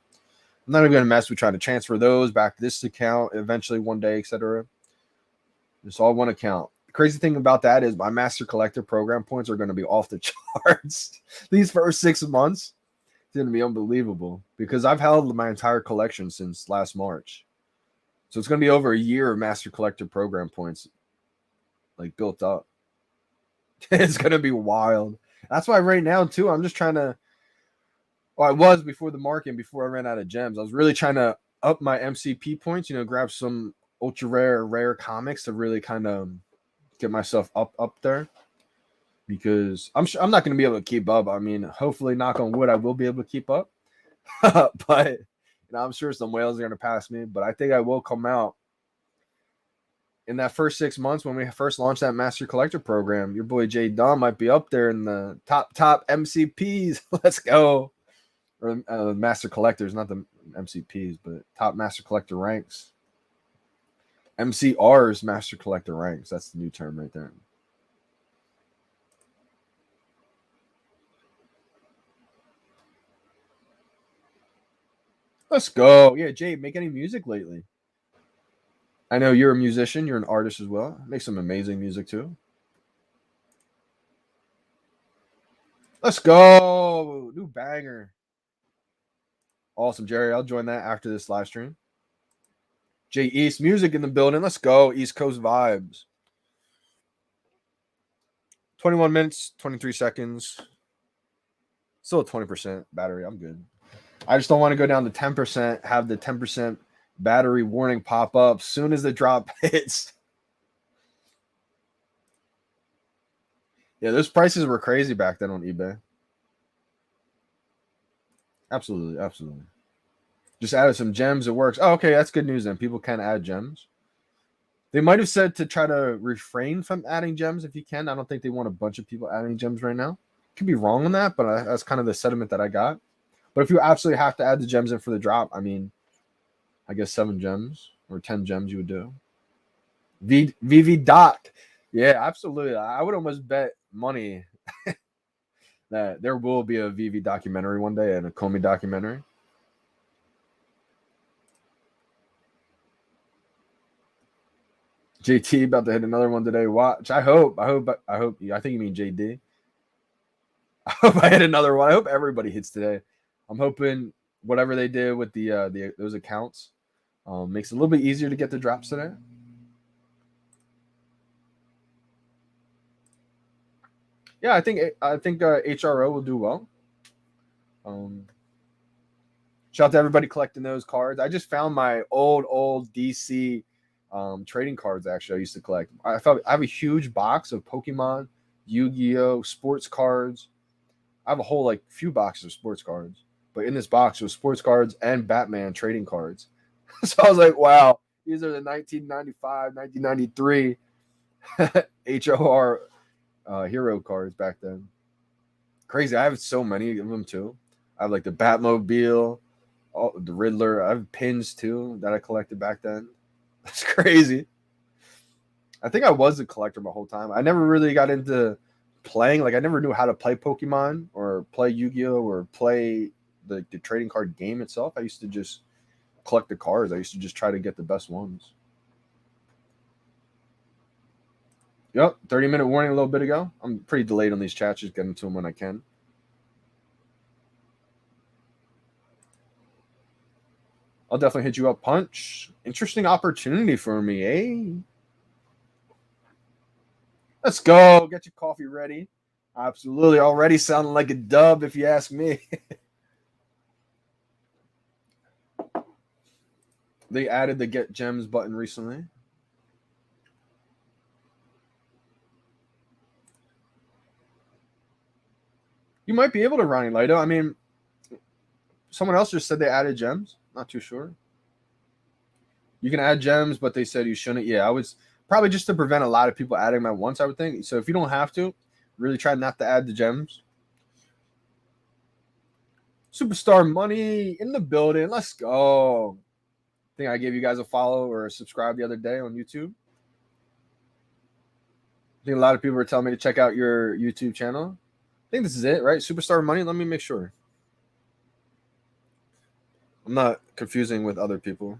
I'm not even gonna mess with trying to transfer those back to this account eventually one day, etc. It's all one account. The crazy thing about that is my Master Collector program points are going to be off the charts. These first 6 months, it's going to be unbelievable because I've held my entire collection since last March. So it's going to be over a year of Master Collector program points like built up. It's going to be wild. That's why right now too, I'm just trying to. Well, I was before the market, before I ran out of gems. I was really trying to up my MCP points. You know, grab some ultra rare comics to really kind of get myself up there because I'm not going to be able to keep up. I mean, hopefully, knock on wood, I will be able to keep up. But you know, I'm sure some whales are going to pass me. But I think I will come out in that first 6 months when we first launched that Master Collector program. Your boy Jay Dunn might be up there in the top MCPs. Let's go. Or Master Collectors, not the MCPs, but top Master Collector ranks. MCR's Master Collector ranks. That's the new term right there. Let's go. Yeah, Jay, make any music lately? I know you're a musician. You're an artist as well. Make some amazing music too. Let's go. New banger. Awesome, Jerry. I'll join that after this live stream. Jay East music in the building. Let's go. East Coast vibes. 21 minutes, 23 seconds. Still 20% battery. I'm good. I just don't want to go down to 10%, have the 10% battery warning pop up soon as the drop hits. Yeah, those prices were crazy back then on eBay. Absolutely, absolutely. Just added some gems. It works. Oh, okay, that's good news then. People can add gems. They might have said to try to refrain from adding gems if you can. I don't think they want a bunch of people adding gems right now. Could be wrong on that, but that's kind of the sentiment that I got. But if you absolutely have to add the gems in for the drop, I mean, I guess 7 gems or 10 gems you would do. VeVe Doc. Yeah, absolutely. I would almost bet money that there will be a VeVe documentary one day and a Comey documentary. JT about to hit another one today. Watch. I hope. I think you mean JD. I hope I hit another one. I hope everybody hits today. I'm hoping whatever they did with the those accounts makes it a little bit easier to get the drops today. Yeah, I think HRO will do well. Um, Shout out to everybody collecting those cards. I just found my old DC trading cards. Actually, I used to collect. I have a huge box of Pokemon, Yu-Gi-Oh, sports cards. I have a whole like few boxes of sports cards. But in this box was sports cards and Batman trading cards. So I was like, wow, these are the 1995, 1993 HOR hero cards back then. Crazy. I have so many of them too. I have like the Batmobile, the Riddler. I have pins too that I collected back then. That's crazy. I think I was a collector my whole time. I never really got into playing. Like I never knew how to play Pokemon or play Yu-Gi-Oh or play the trading card game itself. I used to just collect the cards. I used to just try to get the best ones. Yep, 30-minute warning a little bit ago. I'm pretty delayed on these chats, just getting to them when I can. I'll definitely hit you up, Punch. Interesting opportunity for me, eh? Let's go. Get your coffee ready. Absolutely. Already sounding like a dub, if you ask me. They added the Get Gems button recently. You might be able to, Ronnie Lido. I mean, someone else just said they added gems. Not too sure. You can add gems, but they said you shouldn't. Yeah, I was probably just to prevent a lot of people adding them at once, I would think. So if you don't have to, really try not to add the gems. Superstar Money in the building. Let's go. I think I gave you guys a follow or a subscribe the other day on YouTube. I think a lot of people are telling me to check out your YouTube channel. I think this is it, right? Superstar Money. Let me make sure. I'm not confusing with other people.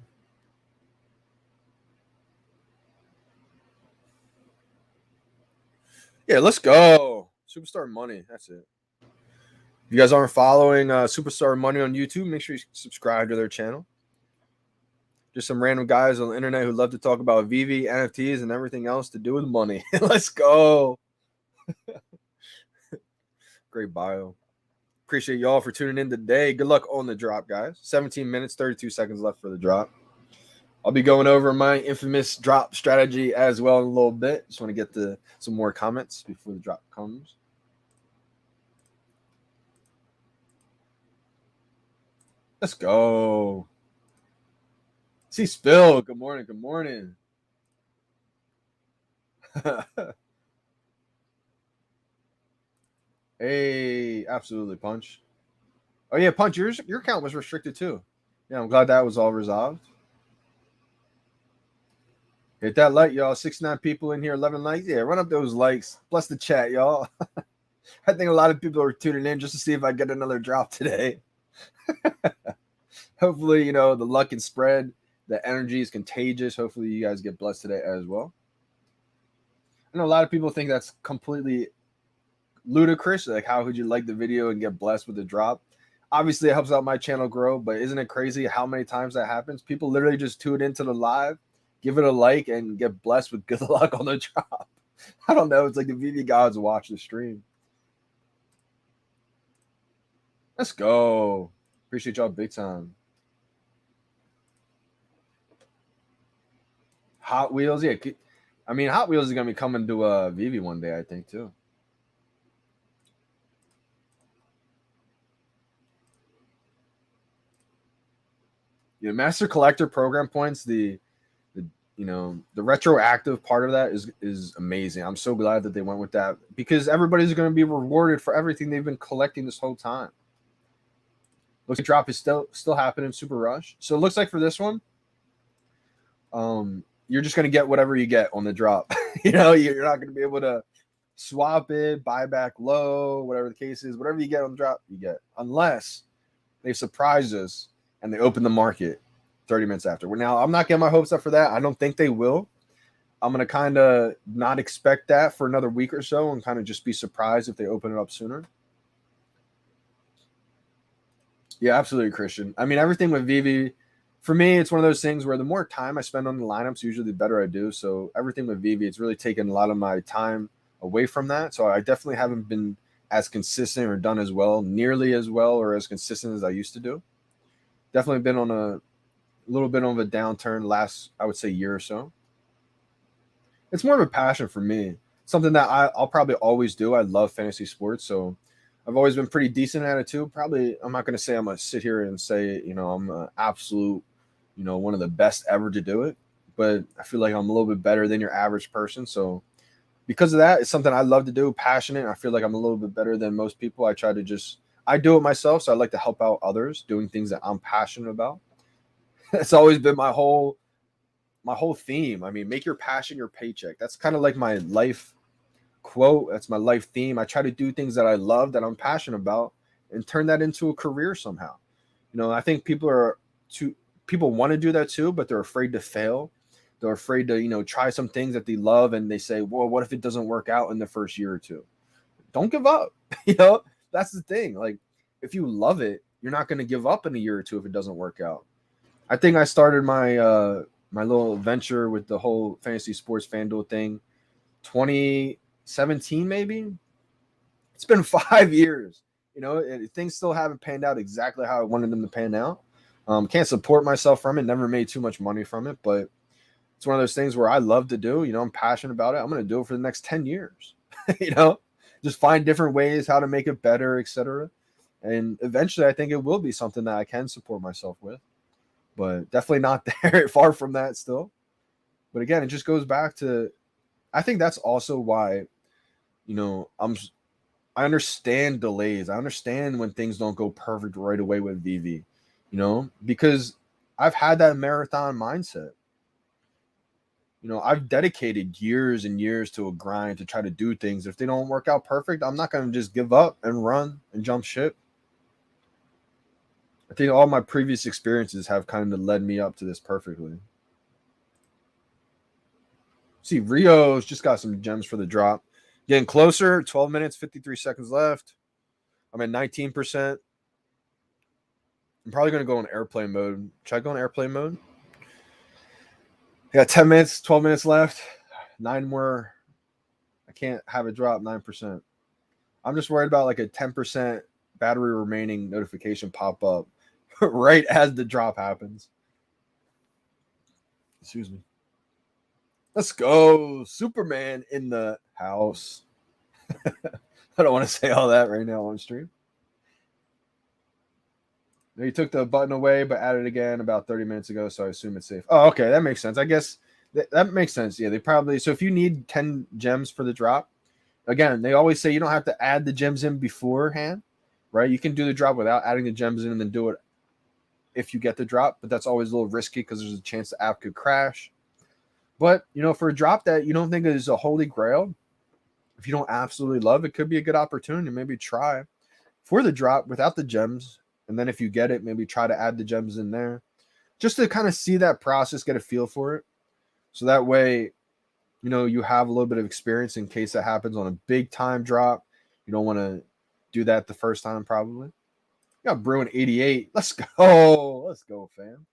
Yeah, let's go. Superstar Money. That's it. If you guys aren't following Superstar Money on YouTube, make sure you subscribe to their channel. Just some random guys on the internet who love to talk about VeVe, NFTs, and everything else to do with money. Let's go. Great bio. Appreciate y'all for tuning in today. Good luck on the drop, guys. 17 minutes, 32 seconds left for the drop. I'll be going over my infamous drop strategy as well in a little bit. Just want to get to some more comments before the drop comes. Let's go. See Spill. Good morning. Good morning. Hey, absolutely, Punch. Oh yeah, Punch. Your account was restricted too. Yeah, I'm glad that was all resolved. Hit that like, y'all. 69 people in here, 11 likes. Yeah, run up those likes. Bless the chat, y'all. I think a lot of people are tuning in just to see if I get another drop today. Hopefully, the luck can spread. The energy is contagious. Hopefully, you guys get blessed today as well. I know a lot of people think that's completely ludicrous. Like, how could you like the video and get blessed with a drop? Obviously, it helps out my channel grow, but isn't it crazy how many times that happens? People literally just tune into the live, give it a like, and get blessed with good luck on the drop. I don't know. It's like the VeVe gods watch the stream. Let's go. Appreciate y'all big time. Hot Wheels, yeah. I mean, Hot Wheels is going to be coming to VeVe one day, I think, too. Master Collector program points, the retroactive part of that is amazing. I'm so glad that they went with that because everybody's going to be rewarded for everything they've been collecting this whole time. Looks like drop is still happening, Super Rush. So it looks like for this one, you're just going to get whatever you get on the drop. You're not going to be able to swap it, buy back low, whatever the case is. Whatever you get on the drop, you get. Unless they surprise us and they open the market 30 minutes after. Now, I'm not getting my hopes up for that. I don't think they will. I'm going to kind of not expect that for another week or so and kind of just be surprised if they open it up sooner. Yeah, absolutely, Christian. I mean, everything with VeVe, for me, it's one of those things where the more time I spend on the lineups, usually the better I do. So everything with VeVe, it's really taken a lot of my time away from that. So I definitely haven't been as consistent or done as well, nearly as well, or as consistent as I used to do. Definitely been on a little bit of a downturn last, I would say, year or so. It's more of a passion for me. Something that I'll probably always do. I love fantasy sports, so I've always been pretty decent at it too. Probably, I'm not going to say I'm going to sit here and say, I'm an absolute, one of the best ever to do it. But I feel like I'm a little bit better than your average person. So because of that, it's something I love to do, passionate. I feel like I'm a little bit better than most people. I do it myself. So I like to help out others doing things that I'm passionate about. It's always been my whole my whole theme. I mean, make your passion your paycheck. That's kind of like my life quote. That's my life theme. I try to do things that I love, that I'm passionate about, and turn that into a career somehow. I think people want to do that too, but they're afraid to fail. They're afraid to, try some things that they love, and they say, well, what if it doesn't work out in the first year or two? Don't give up. That's the thing. Like, if you love it, you're not going to give up in a year or two if it doesn't work out. I think I started my little venture with the whole fantasy sports FanDuel thing 2017, maybe. It's been 5 years. Things still haven't panned out exactly how I wanted them to pan out. Can't support myself from it. Never made too much money from it, but it's one of those things where I love to do. I'm passionate about it. I'm going to do it for the next 10 years. Just find different ways how to make it better, etc. And eventually, I think it will be something that I can support myself with. But definitely not there, far from that still. But again, it just goes back to, I think that's also why, I understand delays. I understand when things don't go perfect right away with VeVe, because I've had that marathon mindset. I've dedicated years and years to a grind to try to do things. If they don't work out perfect, I'm not going to just give up and run and jump ship. I think all my previous experiences have kind of led me up to this perfectly. See, Rio's just got some gems for the drop. Getting closer, 12 minutes, 53 seconds left. I'm at 19%. I'm probably going to go in airplane mode. Should I go in airplane mode? Yeah, 10 minutes, 12 minutes left. 9 more. I can't have it drop 9%. I'm just worried about like a 10% battery remaining notification pop up right as the drop happens. Excuse me. Let's go. Superman in the house. I don't want to say all that right now on stream. He took the button away, but added it again about 30 minutes ago, so I assume it's safe. Oh, okay. That makes sense. I guess that makes sense. Yeah, they probably... So if you need 10 gems for the drop, again, they always say you don't have to add the gems in beforehand, right? You can do the drop without adding the gems in and then do it if you get the drop, but that's always a little risky because there's a chance the app could crash. But, for a drop that you don't think is a holy grail, if you don't absolutely love, it could be a good opportunity to maybe try for the drop without the gems. And then if you get it, maybe try to add the gems in there just to kind of see that process, get a feel for it. So that way, you have a little bit of experience in case that happens on a big time drop. You don't want to do that the first time, probably. Got Bruin 88. Let's go. Let's go, fam.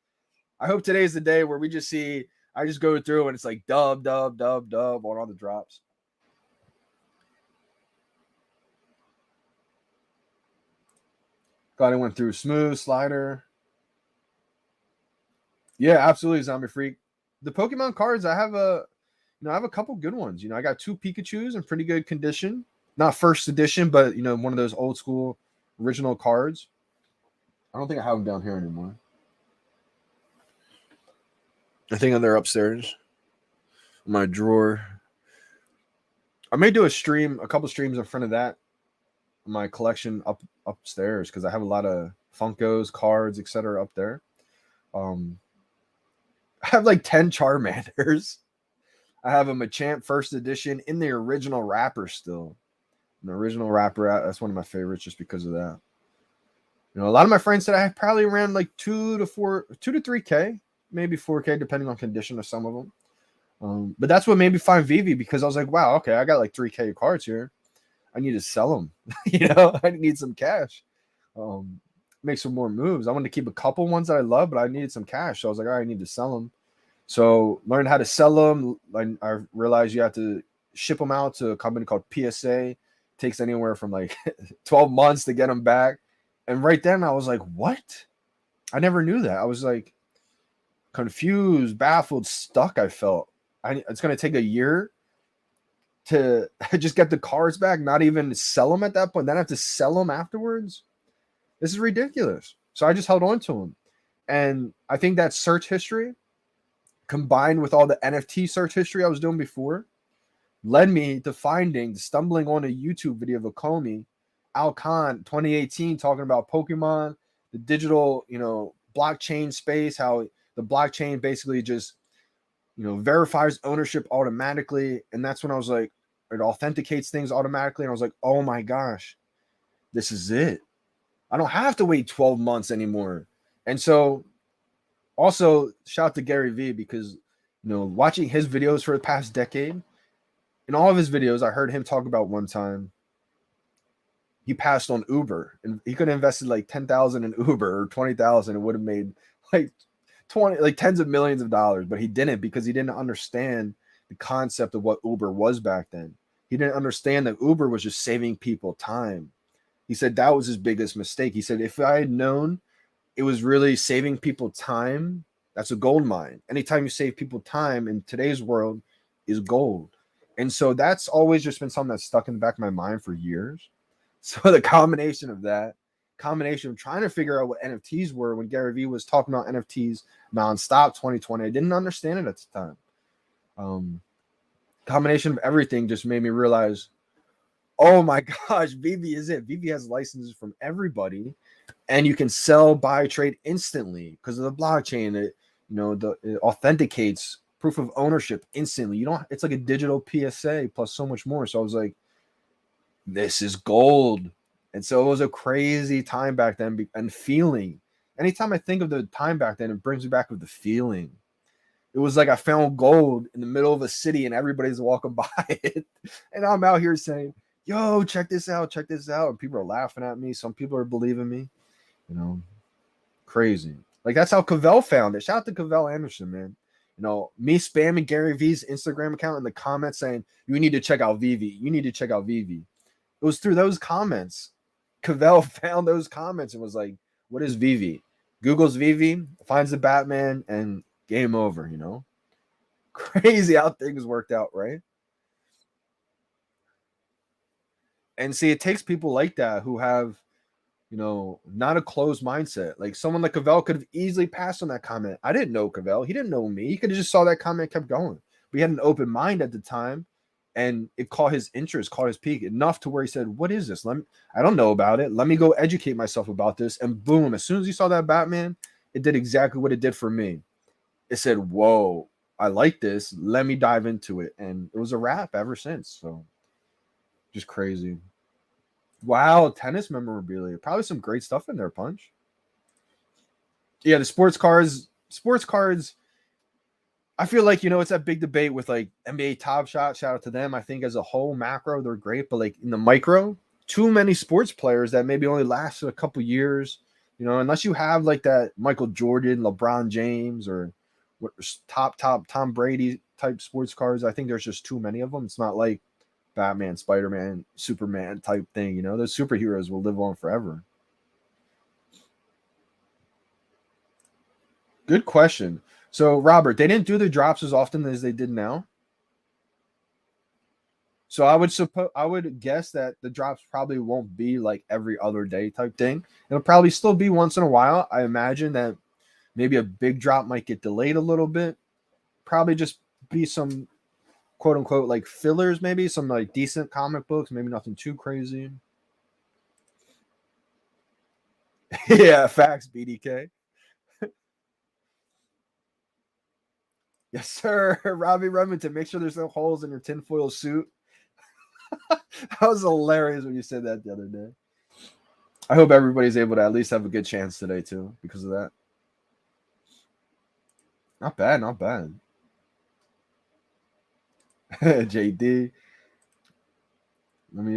I hope today's the day where we just see... I just go through and it's like dub on all the drops. Glad I went through smooth slider. Yeah, absolutely, Zombie Freak. The Pokemon cards, I have a couple good ones. I got 2 Pikachus in pretty good condition. Not first edition, but one of those old school original cards. I don't think I have them down here anymore. I think they're upstairs in my drawer. I may do a couple streams in front of that, my collection upstairs, because I have a lot of Funkos, cards, etc. up there. I have like 10 Charmanders. I have a Machamp first edition in the original wrapper still. The original wrapper, that's one of my favorites just because of that. A lot of my friends said I have probably around like 2 to 3K. Maybe 4K, depending on condition of some of them. But that's what made me find VeVe, because I was like, wow, okay, I got like 3K cards here. I need to sell them. I need some cash. Make some more moves. I wanted to keep a couple ones that I love, but I needed some cash. So I was like, all right, I need to sell them. So learned how to sell them. I realized you have to ship them out to a company called PSA. It takes anywhere from like 12 months to get them back. And right then I was like, what? I never knew that. I was like, confused, baffled, stuck. I felt it's going to take a year to just get the cards back, not even sell them at that point. Then I have to sell them afterwards. This is ridiculous. So I just held on to them. And I think that search history combined with all the NFT search history I was doing before led me to stumbling on a YouTube video of Akomi, Al Khan, 2018, talking about Pokemon, the digital, blockchain space, how the blockchain basically just verifies ownership automatically. And that's when I was like, it authenticates things automatically. And I was like, oh my gosh, this is it. I don't have to wait 12 months anymore. And so also shout out to Gary Vee, because, watching his videos for the past decade, in all of his videos, I heard him talk about one time he passed on Uber, and he could have invested like 10,000 in Uber or 20,000. It would have made like tens of millions of dollars, but he didn't, because he didn't understand the concept of what Uber was back then. He didn't understand that Uber was just saving people time. He said that was his biggest mistake. He said, if I had known it was really saving people time, that's a gold mine. Anytime you save people time in today's world is gold. And so that's always just been something that's stuck in the back of my mind for years. So the combination of trying to figure out what NFTs were when Gary Vee was talking about NFTs nonstop 2020, I didn't understand it at the time. Combination of everything just made me realize, oh my gosh, VeVe is it. VeVe has licenses from everybody, and you can sell, buy, trade instantly because of the blockchain. It authenticates proof of ownership instantly. It's like a digital PSA plus so much more. So I was like, this is gold. And so it was a crazy time back then, and feeling. Anytime I think of the time back then, it brings me back with the feeling. It was like I found gold in the middle of a city and everybody's walking by it. And I'm out here saying, yo, check this out. And people are laughing at me. Some people are believing me. Crazy. Like, that's how Cavell found it. Shout out to Cavell Anderson, man. Me spamming Gary Vee's Instagram account in the comments saying, you need to check out VeVe. You need to check out VeVe. It was through those comments. Cavell found those comments and was like, what is VeVe? Google's VeVe, finds the Batman, and game over, Crazy how things worked out, right? And see, it takes people like that who have, not a closed mindset. Like someone like Cavell could have easily passed on that comment. I didn't know Cavell. He didn't know me. He could have just saw that comment, kept going. We had an open mind at the time, and it caught his interest, caught his peak enough to where he said, what is this? I don't know about it. Let me go educate myself about this. And boom, as soon as he saw that Batman, it did exactly what it did for me. It said, whoa, I like this. Let me dive into it. And it was a wrap ever since. So just crazy. Wow, tennis memorabilia. Probably some great stuff in there, Punch. Yeah, the sports cards. I feel like, it's that big debate with like NBA Top Shot. Shout out to them. I think as a whole macro, they're great. But like in the micro, too many sports players that maybe only lasted a couple years, unless you have like that Michael Jordan, LeBron James, or top Tom Brady type sports cards. I think there's just too many of them. It's not like Batman, Spider-Man, Superman type thing. Those superheroes will live on forever. Good question. So, Robert, they didn't do the drops as often as they did now. So I would guess that the drops probably won't be like every other day type thing. It'll probably still be once in a while. I imagine that maybe a big drop might get delayed a little bit. Probably just be some quote unquote like fillers, maybe some like decent comic books, maybe nothing too crazy. Yeah, facts, BDK. Yes, sir. Robbie Remington, make sure there's no holes in your tinfoil suit. That was hilarious when you said that the other day. I hope everybody's able to at least have a good chance today too because of that. Not bad, not bad. JD. Let me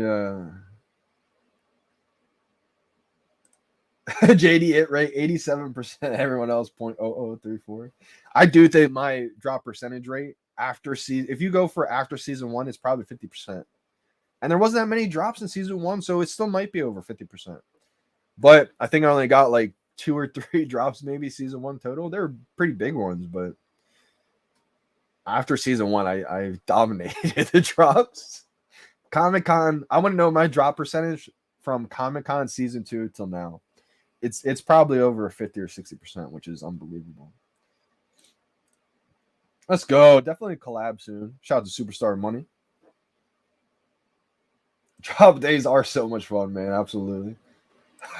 JD it rate 87%, everyone else 0.0034. I do think my drop percentage rate after season, if you go for after season 1, it's probably 50%. And there wasn't that many drops in season 1, so it still might be over 50%. But I think I only got like 2 or 3 drops maybe season 1 total. They're pretty big ones, but after season 1, I dominated the drops. Comic-Con, I want to know my drop percentage from Comic-Con season 2 till now. It's probably over 50 or 60%, which is unbelievable. Let's go. Definitely collab soon. Shout out to Superstar Money. Drop days are so much fun, man. Absolutely.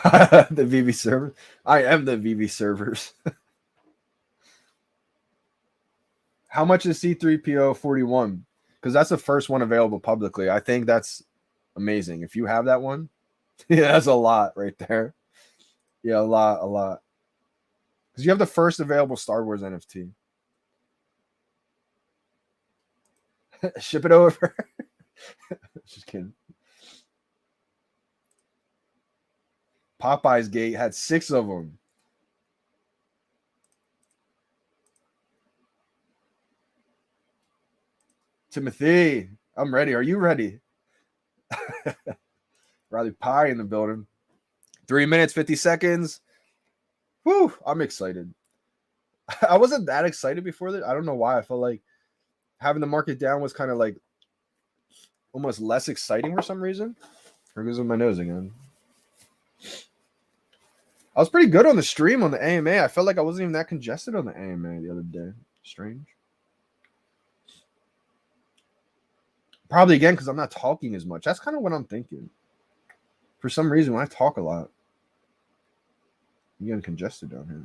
The VeVe server. I am the VeVe servers. How much is C3PO 41? Because that's the first one available publicly. I think that's amazing. If you have that one, yeah, that's a lot right there. Yeah, a lot. Because you have the first available Star Wars NFT. Ship it over. Just kidding. Popeye's Gate had 6 of them. Timothy, I'm ready. Are you ready? Riley Pie in the building. 3 minutes, 50 seconds. Whew, I'm excited. I wasn't that excited before that. I don't know why. I felt like having the market down was kind of like almost less exciting for some reason. Here goes with my nose again. I was pretty good on the stream on the AMA. I felt like I wasn't even that congested on the AMA the other day. Strange. Probably again because I'm not talking as much. That's kind of what I'm thinking. For some reason, when I talk a lot, I'm getting congested down here.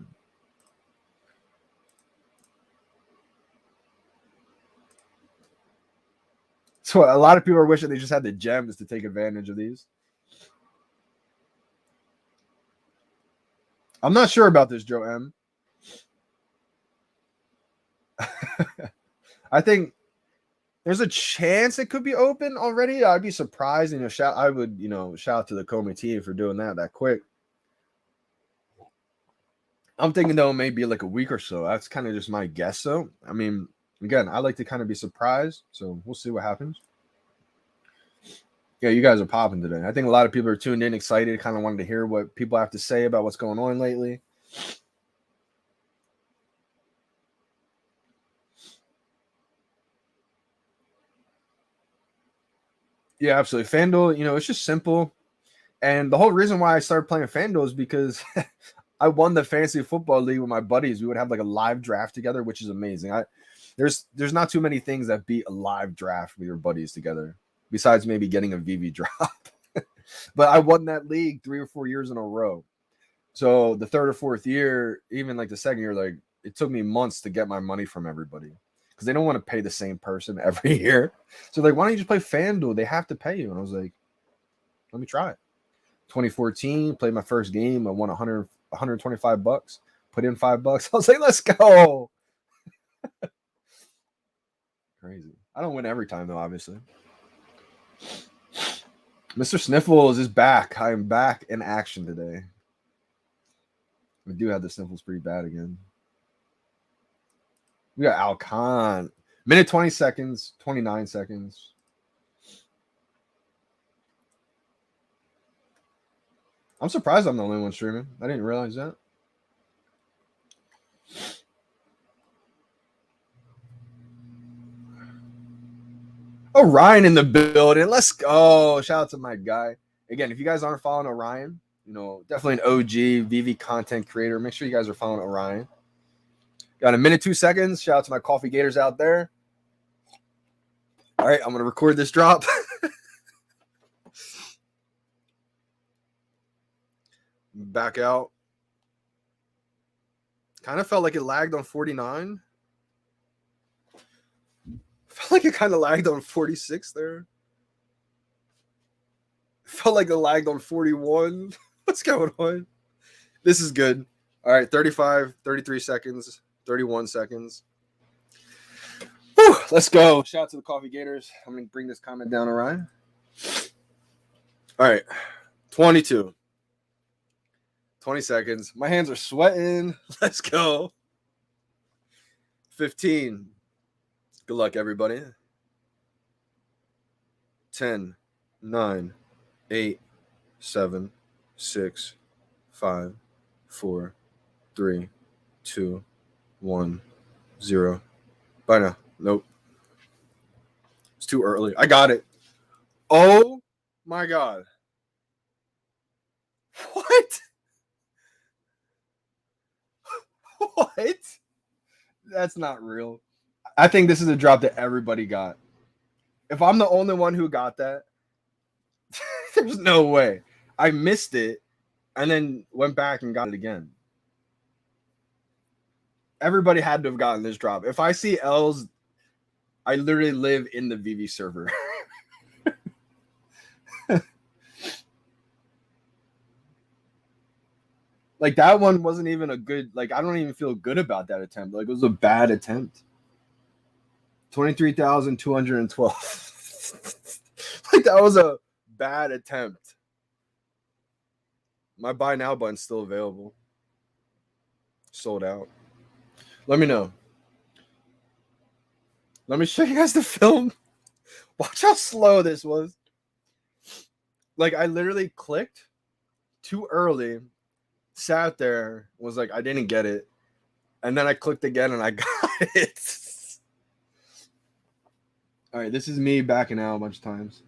So a lot of people are wishing they just had the gems to take advantage of these. I'm not sure about this, Joe M. I think there's a chance it could be open already. I'd be surprised. I would shout out to the Comey team for doing that quick. I'm thinking though it may be like a week or so. That's kind of just my guess. So I mean, again, I like to kind of be surprised. So we'll see what happens. Yeah, you guys are popping today. I think a lot of people are tuned in, excited, kind of wanted to hear what people have to say about what's going on lately. Yeah, absolutely. FanDuel, it's just simple. And the whole reason why I started playing FanDuel is because I won the fantasy football league with my buddies. We would have like a live draft together, which is amazing. There's not too many things that beat a live draft with your buddies together, besides maybe getting a VeVe drop. But I won that league 3 or 4 years in a row. So the third or fourth year, even like the second year, like it took me months to get my money from everybody because they don't want to pay the same person every year. So like, why don't you just play FanDuel? They have to pay you. And I was like, let me try it. 2014, played my first game. I won $125. Put in $5. I was like, let's go. Crazy. I don't win every time though, obviously. Mr. Sniffles is back. I am back in action today. We do have the sniffles pretty bad again. We got Alcon. Minute 20 seconds, 29 seconds. I'm surprised I'm the only one streaming. I didn't realize that. Orion in the building. Let's go. Shout out to my guy. Again, if you guys aren't following Orion, definitely an OG VeVe content creator. Make sure you guys are following Orion. Got a minute, 2 seconds. Shout out to my coffee gators out there. All right, I'm going to record this drop. Back out. Kind of felt like it lagged on 49. Felt like it kind of lagged on 46 there. Felt like it lagged on 41. What's going on? This is good. All right, 35, 33 seconds, 31 seconds. Whew, let's go. Shout out to the Coffee Gators. I'm going to bring this comment down, Orion. All right, 22. 20 seconds. My hands are sweating. Let's go. 15. Good luck, everybody. 10, 9, 8, 7, 6, 5, 4, 3, 2, 1, 0. Bye now. Nope. It's too early. I got it. Oh my God. What? What? That's not real. I think this is a drop that everybody got. If I'm the only one who got that, there's no way. I missed it and then went back and got it again. Everybody had to have gotten this drop. If I see L's, I literally live in the VeVe server. Like that one wasn't even a good, like I don't even feel good about that attempt. Like it was a bad attempt. 23,212. Like that was a bad attempt. My buy now button's still available. Sold out. Let me know. Let me show you guys the film. Watch how slow this was. Like I literally clicked too early, sat there, was like, I didn't get it. And then I clicked again and I got it. All right, this is me backing out a bunch of times.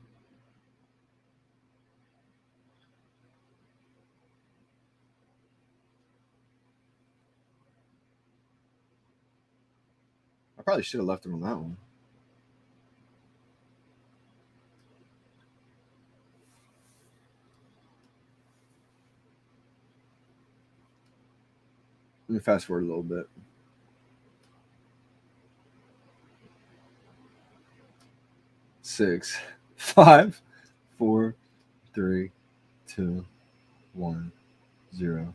I probably should have left it on that one. Let me fast forward a little bit. Six, 5, 4, 3, 2, 1, 0.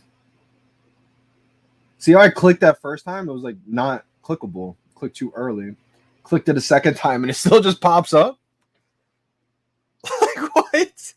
See how I clicked that first time? It was like not clickable. Clicked too early. Clicked it a second time and it still just pops up. Like what?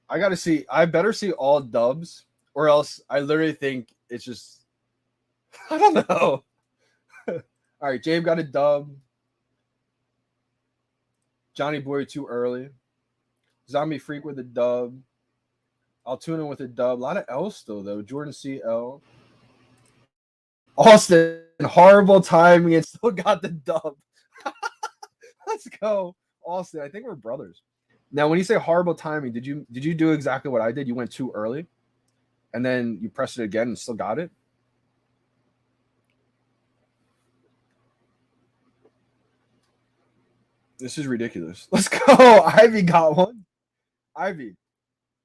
I gotta see. I better see all dubs, or else I literally think it's just. I don't know. All right, Jabe got a dub. Johnny Boy too early. Zombie Freak with a dub. Altoona with a dub. A lot of L still though. Jordan C L. Austin horrible timing and still got the dub. Let's go, Austin. I think we're brothers. Now, when you say horrible timing, did you do exactly what I did? You went too early, and then you pressed it again and still got it. This is ridiculous. Let's go. Ivy got one. Ivy,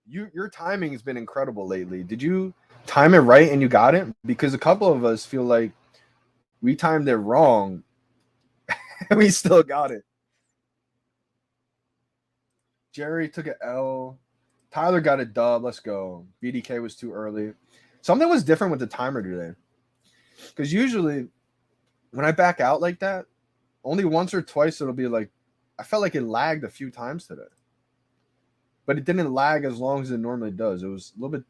your timing has been incredible lately. Did you time it right and you got it? Because a couple of us feel like we timed it wrong and we still got it. Jerry took an L. Tyler got a dub. Let's go. BDK was too early. Something was different with the timer today. Because usually when I back out like that, only once or twice it'll be like, I felt like it lagged a few times today. But it didn't lag as long as it normally does. It was a little bit,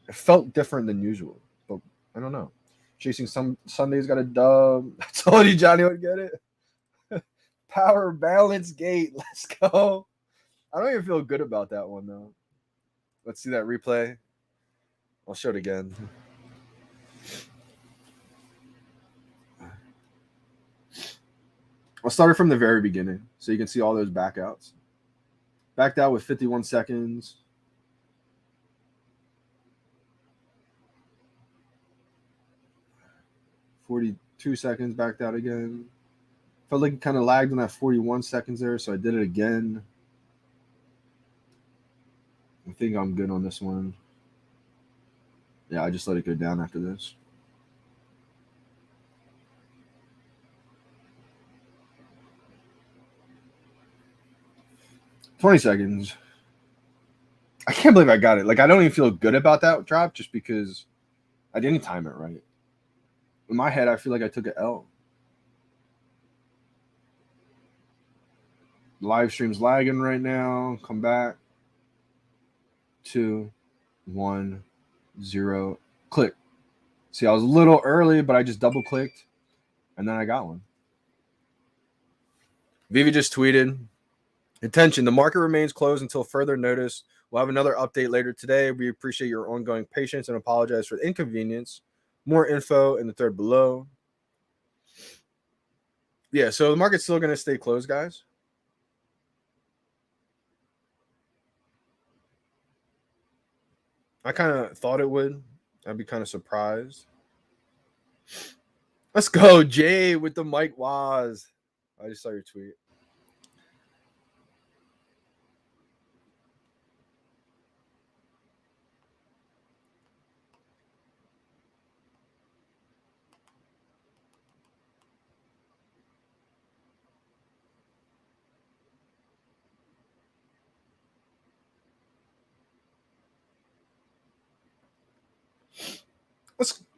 it felt different than usual. But I don't know. Chasing some Sundays got a dub. I told you Johnny would get it. Power balance gate. Let's go. I don't even feel good about that one though. Let's see that replay. I'll show it again. I'll start it from the very beginning so you can see all those backouts. Backed out with 51 seconds. $42 seconds, backed out again. Felt like it kind of lagged on that 41 seconds there, so I did it again. I think I'm good on this one. Yeah, I just let it go down after this. $20 seconds. I can't believe I got it. Like, I don't even feel good about that drop just because I didn't time it right. In my head, I feel like I took an L. Live stream's lagging right now. Come back. 2, 1, 0. Click. See, I was a little early, but I just double clicked, and then I got one. VeVe just tweeted, attention, the market remains closed until further notice. We'll have another update later today. We appreciate your ongoing patience and apologize for the inconvenience. More info in the thread below. Yeah, so the market's still going to stay closed, guys. I kind of thought it would. I'd be kind of surprised. Let's go, Jay, with the Mike Waz. I just saw your tweet.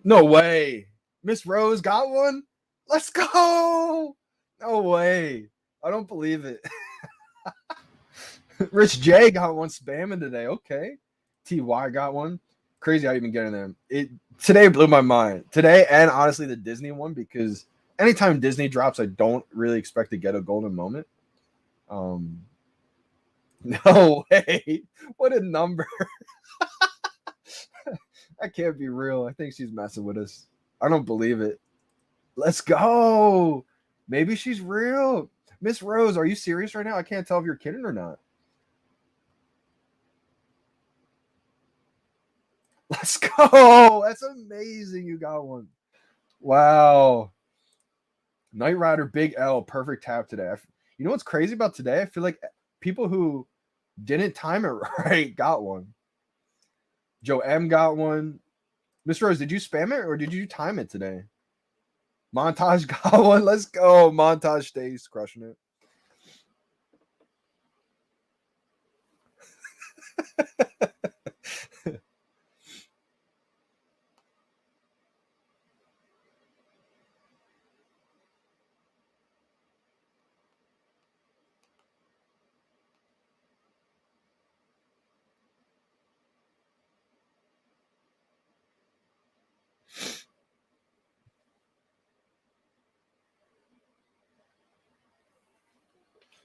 No way. Miss Rose got one? Let's go. No way. I don't believe it. Rich J got one spamming today. Okay. TY got one. Crazy how you've been getting them. It today blew my mind. Today and honestly the Disney one, because anytime Disney drops, I don't really expect to get a golden moment. No way. What a number. That can't be real. I think she's messing with us. I don't believe it. Let's go. Maybe she's real. Miss Rose, are you serious right now? I can't tell if you're kidding or not. Let's go. That's amazing. You got one. Wow. Knight Rider, Big L, perfect tap today. You know what's crazy about today? I feel like people who didn't time it right got one. Joe M got one. Miss Rose, did you spam it or did you time it today? Montage got one. Let's go. Montage stays crushing it.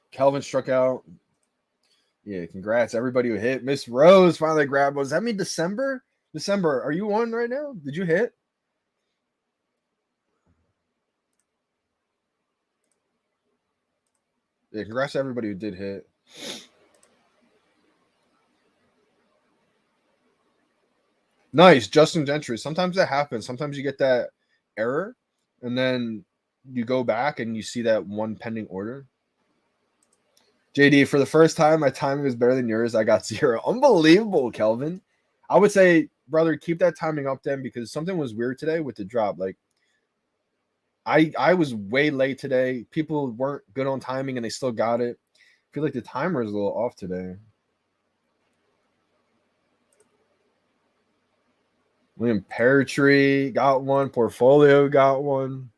Kelvin struck out. Yeah, congrats everybody who hit. Miss Rose finally grabbed one. Does that mean December? December, are you on right now? Did you hit? Yeah, congrats to everybody who did hit. Nice, Justin Gentry. Sometimes that happens. Sometimes you get that error, and then you go back and you see that one pending order. JD, for the first time, my timing was better than yours. I got 0. Unbelievable, Kelvin. I would say, brother, keep that timing up then, because something was weird today with the drop. Like, I was way late today. People weren't good on timing and they still got it. I feel like the timer is a little off today. William Peartree got one. Portfolio got one.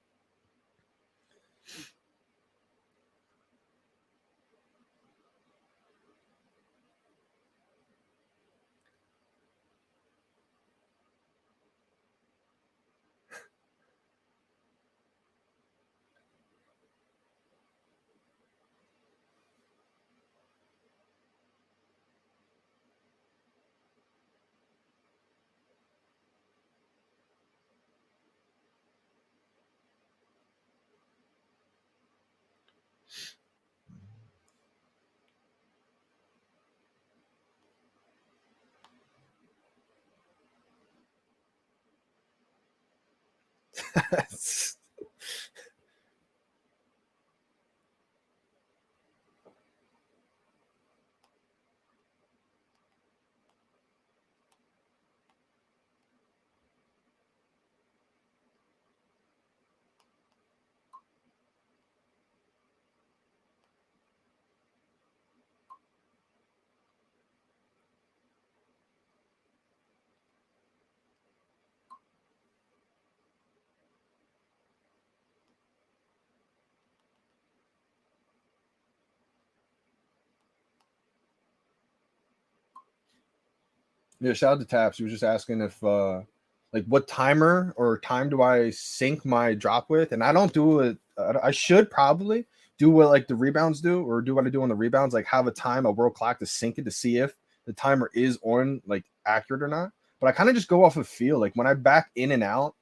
Yeah, shout out to Taps. He was just asking if like what timer or time do I sync my drop with? And I don't do it. I should probably do what like the rebounds do, or do what I do on the rebounds, like have a time, a world clock to sync it to see if the timer is on like accurate or not. But I kind of just go off of feel. Like when I back in and out,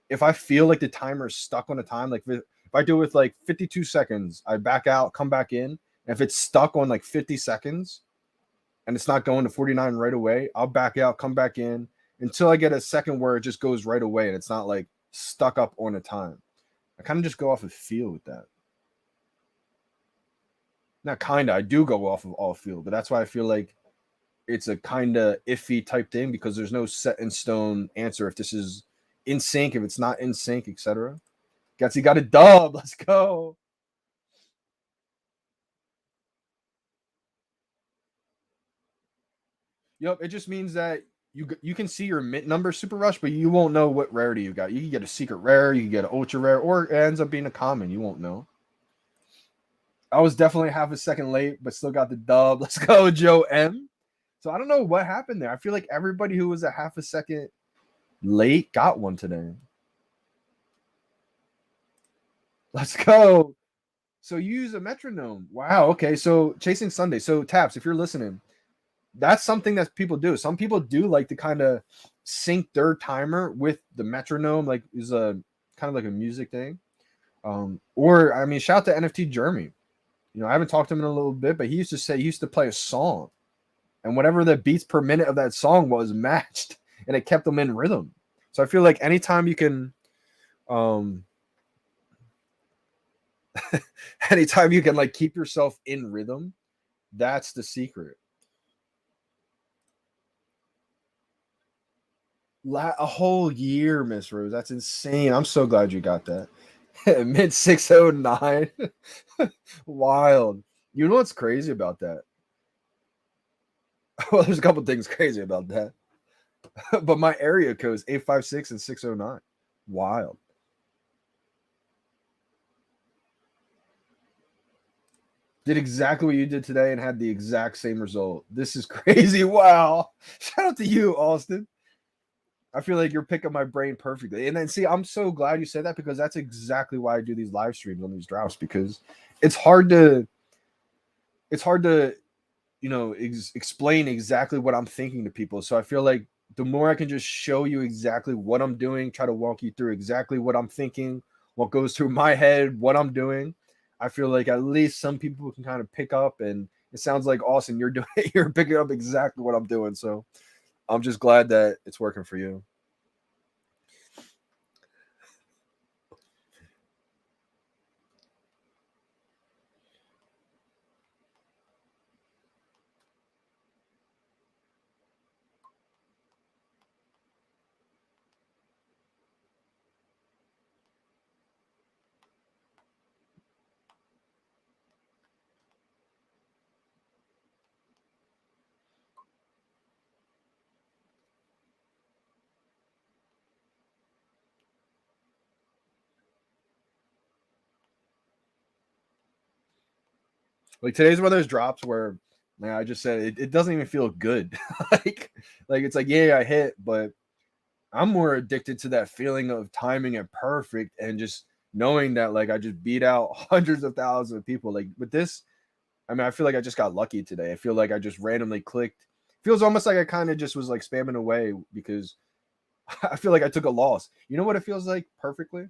if I feel like the timer is stuck on a time, like if I do it with like 52 seconds, I back out, come back in. And if it's stuck on like 50 seconds, and it's not going to 49 right away, I'll back out, come back in until I get a second where it just goes right away and it's not like stuck up on a time. I kind of just go off of feel with that. Not kind of, I do go off of all feel, but that's why I feel like it's a kind of iffy type thing because there's no set in stone answer if this is in sync, if it's not in sync, etc. Gutsy got a dub. Let's go. Yep, it just means that you can see your mint number super rush, but you won't know what rarity you got. You can get a secret rare, you can get an ultra rare, or it ends up being a common. You won't know. I was definitely half a second late, but still got the dub. Let's go, Joe M. So I don't know what happened there. I feel like everybody who was a half a second late got one today. Let's go. So you use a metronome. Wow. Okay. So chasing Sunday. So Taps, if you're listening, that's something that people do. Some people do like to kind of sync their timer with the metronome, like is a kind of like a music thing. Or I mean, shout out to NFT Jeremy. You know, I haven't talked to him in a little bit, but he used to say he used to play a song, and whatever the beats per minute of that song was matched, and it kept them in rhythm. So I feel like anytime you can, anytime you can like keep yourself in rhythm, that's the secret. A whole year, Miss Rose. That's insane. I'm so glad you got that. Mid 609. Wild. You know what's crazy about that? Well, there's a couple things crazy about that. But my area code is 856 and 609. Wild. Did exactly what you did today and had the exact same result. This is crazy. Wow. Shout out to you, Austin. I feel like you're picking my brain perfectly. And then see, I'm so glad you said that because that's exactly why I do these live streams on these drafts because it's hard to explain exactly what I'm thinking to people. So I feel like the more I can just show you exactly what I'm doing, try to walk you through exactly what I'm thinking, what goes through my head, what I'm doing, I feel like at least some people can kind of pick up. And it sounds like Austin, you're doing you're picking up exactly what I'm doing. So I'm just glad that it's working for you. Like today's weather's drops where man, I just said it doesn't even feel good. like it's like, yeah, I hit, but I'm more addicted to that feeling of timing it perfect and just knowing that like I just beat out hundreds of thousands of people. Like with this, I mean, I feel like I just got lucky today. I feel like I just randomly clicked. Feels almost like I kind of just was like spamming away because I feel like I took a loss. You know what it feels like perfectly?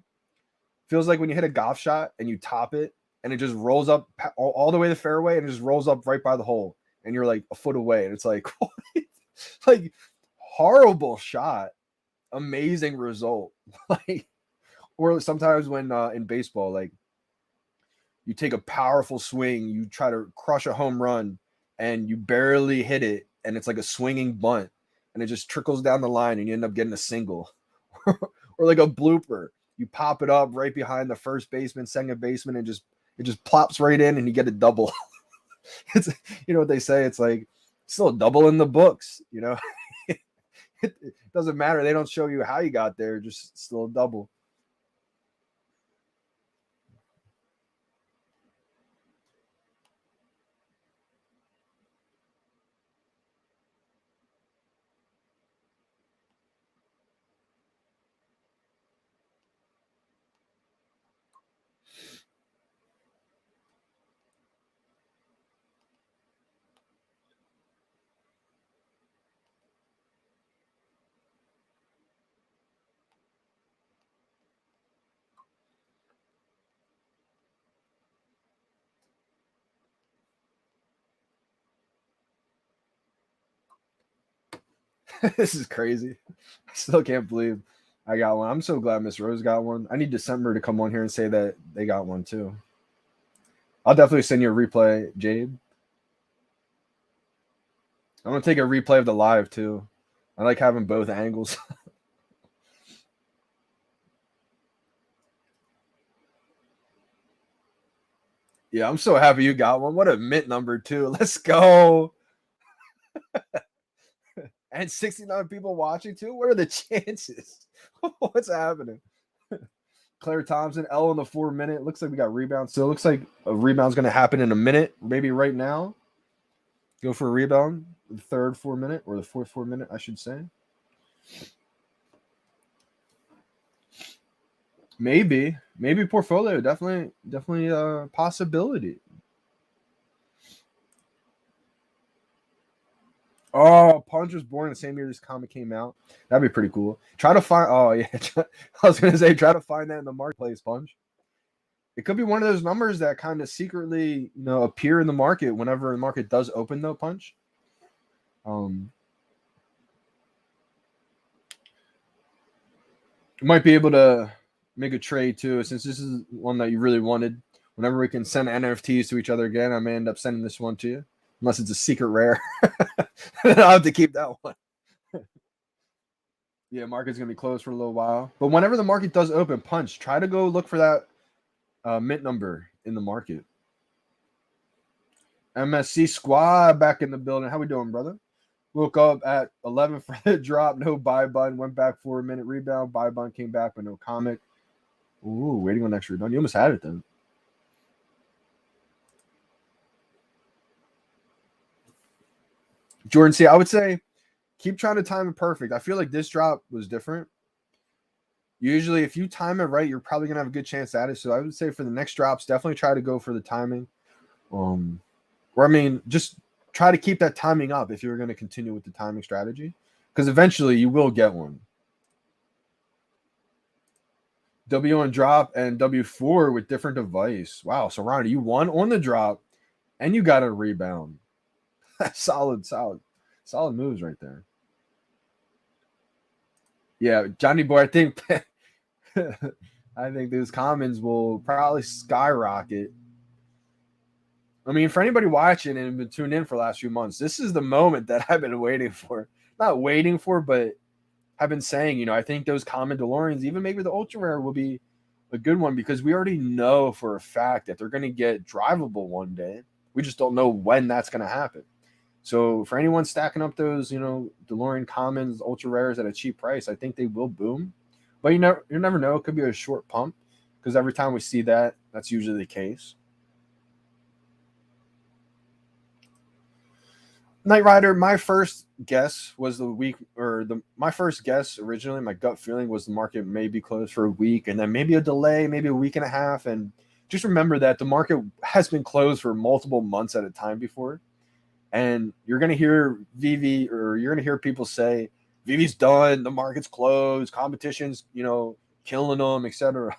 Feels like when you hit a golf shot and you top it and it just rolls up all the way to the fairway and it just rolls up right by the hole and you're like a foot away and it's like like horrible shot, amazing result. Like or sometimes when in baseball, like you take a powerful swing, you try to crush a home run, and you barely hit it, and it's like a swinging bunt, and it just trickles down the line, and you end up getting a single, or like a blooper. You pop it up right behind the first baseman, second baseman, and just it just plops right in, and you get a double. It's you know what they say. It's like still a double in the books. You know, it doesn't matter. They don't show you how you got there. Just still a double. This is crazy. I still can't believe I got one. I'm so glad Miss Rose got one. I need December to come on here and say that they got one too. I'll definitely send you a replay, Jade. I'm gonna take a replay of the live too. I like having both angles. Yeah, I'm so happy you got one. What a mint number too. Let's go. And 69 people watching too. What are the chances? What's happening? Claire Thompson, L in the 4 minute. Looks like we got rebound. So it looks like a rebound's going to happen in a minute, maybe right now. Go for a rebound. The third 4 minute or the fourth 4 minute, I should say. Maybe portfolio. Definitely a possibility. Oh, Punch was born the same year this comic came out. That'd be pretty cool. Try to find. Oh yeah, I was gonna say try to find that in the marketplace, Punch. It could be one of those numbers that kind of secretly, appear in the market whenever the market does open, though, Punch. You might be able to make a trade too, since this is one that you really wanted. Whenever we can send NFTs to each other again, I may end up sending this one to you, unless it's a secret rare. I'll have to keep that one. Yeah, market's gonna be closed for a little while, but whenever the market does open, Punch, try to go look for that mint number in the market. MSC squad back in the building. How we doing, brother? Woke up at 11 for the drop. No buy button. Went back for a minute rebound. Buy button came back, but no comic. Ooh, waiting on extra done. You almost had it then. Jordan C, I would say keep trying to time it perfect. I feel like this drop was different. Usually, if you time it right, you're probably gonna have a good chance at it. So I would say for the next drops, definitely try to go for the timing. Just try to keep that timing up if you're going to continue with the timing strategy, because eventually you will get one. W on drop and W4 with different device. Wow, so Ronnie, you won on the drop and you got a rebound. solid moves right there. Yeah, Johnny Boy, I think those commons will probably skyrocket. I mean, for anybody watching and been tuned in for the last few months, this is the moment that I've been waiting for. Not waiting for, but I've been saying, I think those common DeLoreans, even maybe the ultra rare, will be a good one, because we already know for a fact that they're going to get drivable one day. We just don't know when that's going to happen. So for anyone stacking up those, DeLorean commons, ultra rares at a cheap price, I think they will boom. But you never know. It could be a short pump, because every time we see that, that's usually the case. Knight Rider, my first guess was my first guess originally, my gut feeling was the market may be closed for a week and then maybe a delay, maybe a week and a half. And just remember that the market has been closed for multiple months at a time before. And you're going to hear VeVe, or you're going to hear people say, VeVe's done, the market's closed, competition's, killing them, etc.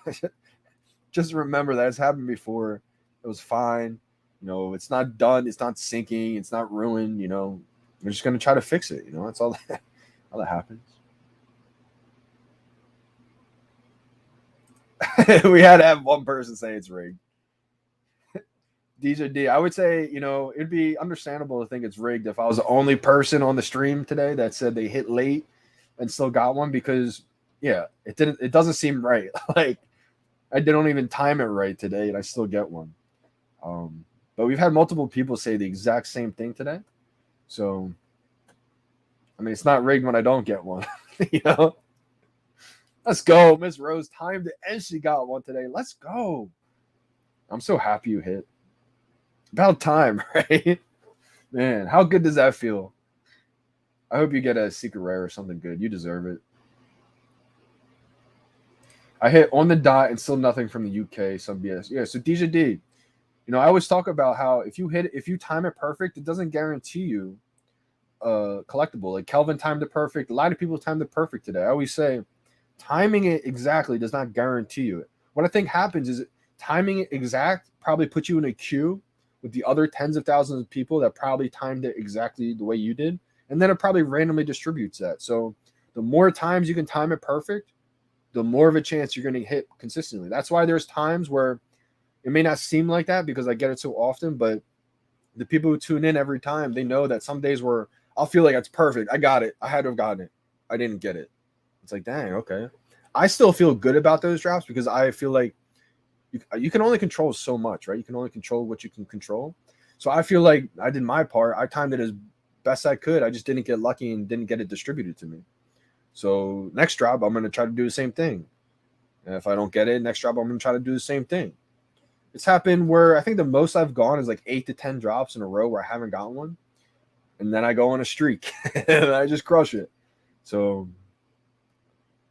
Just remember that it's happened before. It was fine. It's not done. It's not sinking. It's not ruined. We're just going to try to fix it. That's all that happens. We had to have one person say it's rigged. DJ D, I would say, it'd be understandable to think it's rigged if I was the only person on the stream today that said they hit late and still got one, because, yeah, it doesn't seem right. Like, I didn't even time it right today and I still get one. But we've had multiple people say the exact same thing today. So, I mean, it's not rigged when I don't get one. Let's go. Miss Rose timed it and she got one today. Let's go. I'm so happy you hit. About time, right? Man, how good does that feel? I hope you get a secret rare or something good. You deserve it. I hit on the dot and still nothing from the UK. Some BS. Yeah, so DJ D. I always talk about how if you time it perfect, it doesn't guarantee you collectible. Like Kelvin timed it perfect. A lot of people timed it perfect today. I always say timing it exactly does not guarantee you it. What I think happens is timing it exact probably puts you in a queue with the other tens of thousands of people that probably timed it exactly the way you did. and then it probably randomly distributes that. So the more times you can time it perfect, the more of a chance you're going to hit consistently. That's why there's times where it may not seem like that because I get it so often, but the people who tune in every time, they know that some days where I'll feel like it's perfect. I got it. I had to have gotten it. I didn't get it. It's like, dang, okay. I still feel good about those drops because I feel like you can only control so much, right? You can only control what you can control. So I feel like I did my part. I timed it as best I could. I just didn't get lucky and didn't get it distributed to me. So next drop, I'm going to try to do the same thing. And if I don't get it, next drop, I'm going to try to do the same thing. It's happened where I think the most I've gone is like 8 to 10 drops in a row where I haven't gotten one. And then I go on a streak and I just crush it. So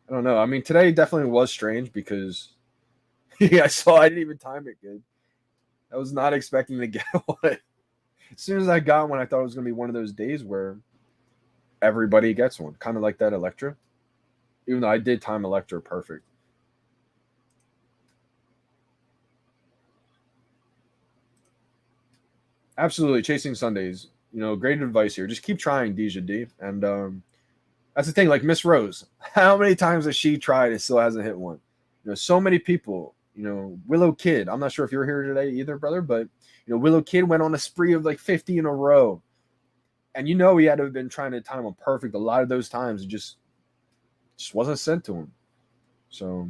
I don't know. I mean, today definitely was strange because I didn't even time it good. I was not expecting to get one. As soon as I got one, I thought it was going to be one of those days where everybody gets one, kind of like that Electra. Even though I did time Electra perfect. Absolutely, chasing Sundays. Great advice here. Just keep trying, Deja D. And that's the thing. Like Miss Rose, how many times has she tried and still hasn't hit one? So many people. Willow Kid. I'm not sure if you're here today either, brother, but Willow Kid went on a spree of like 50 in a row, and he had to have been trying to time him perfect a lot of those times. It just wasn't sent to him. So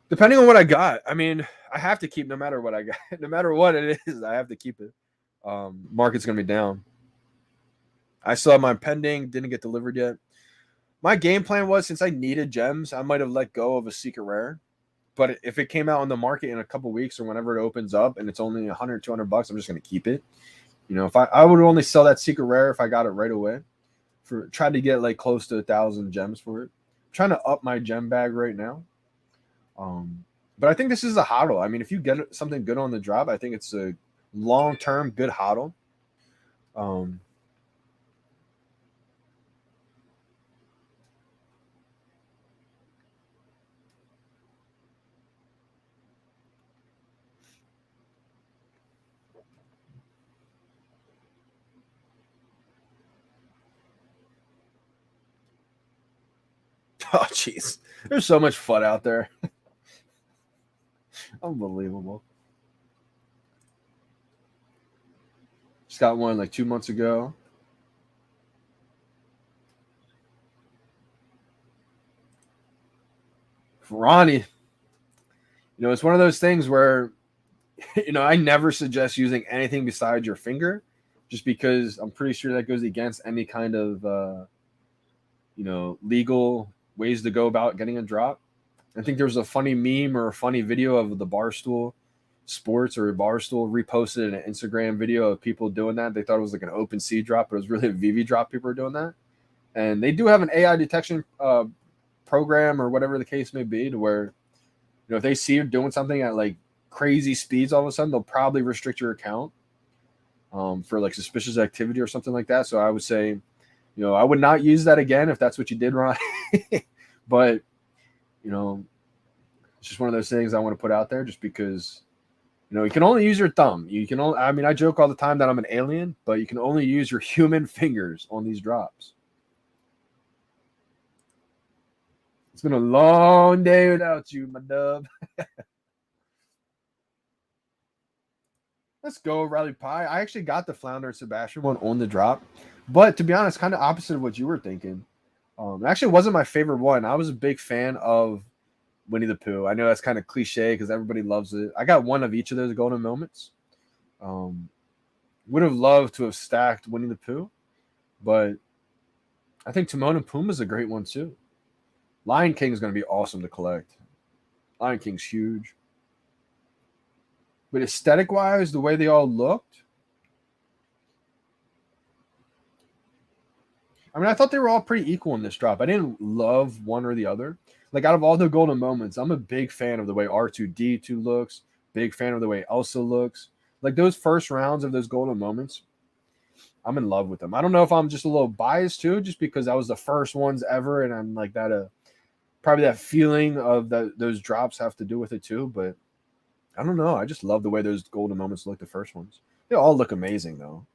depending on what I got, I mean, I have to keep no matter what I got, no matter what it is, I have to keep it. Market's gonna be down. I still have mine pending, didn't get delivered yet. My game plan was, since I needed gems, I might have let go of a secret rare. But if it came out on the market in a couple weeks or whenever it opens up and it's only $100, $200, I'm just gonna keep it. If I would only sell that secret rare if I got it right away. Try to get like close to 1,000 gems for it. I'm trying to up my gem bag right now. But I think this is a hodl. I mean, if you get something good on the drop, I think it's a long-term good hodl. Oh, jeez. There's so much FUD out there. Unbelievable. Just got one like 2 months ago. Ronnie. It's one of those things where, I never suggest using anything besides your finger, just because I'm pretty sure that goes against any kind of, legal ways to go about getting a drop. I think there was a funny meme or a funny video of the Barstool Sports or Barstool reposted an Instagram video of people doing that. They thought it was like an open sea drop, but it was really a VeVe drop. People were doing that. And they do have an AI detection program or whatever the case may be, to where, if they see you doing something at like crazy speeds, all of a sudden, they'll probably restrict your account for like suspicious activity or something like that. So I would say, I would not use that again if that's what you did, Ron. But, it's just one of those things I want to put out there, just because, you can only use your thumb. You can only, I joke all the time that I'm an alien, but you can only use your human fingers on these drops. It's been a long day without you, my dub. Let's go, Riley Pie. I actually got the Flounder and Sebastian one on the drop, but to be honest, kind of opposite of what you were thinking. It actually wasn't my favorite one. I was a big fan of Winnie the Pooh. I know that's kind of cliche because everybody loves it. I got one of each of those golden moments. Would have loved to have stacked Winnie the Pooh, but I think Timon and Pumbaa is a great one too. Lion King is going to be awesome to collect. Lion King's huge. But aesthetic-wise, the way they all looked, I thought they were all pretty equal in this drop. I didn't love one or the other. Like, out of all the golden moments, I'm a big fan of the way R2-D2 looks, big fan of the way Elsa looks. Like, those first rounds of those golden moments, I'm in love with them. I don't know if I'm just a little biased, too, just because that was the first ones ever, and I'm like that, probably that feeling of those drops have to do with it, too, but I don't know. I just love the way those golden moments look. The first ones, they all look amazing though.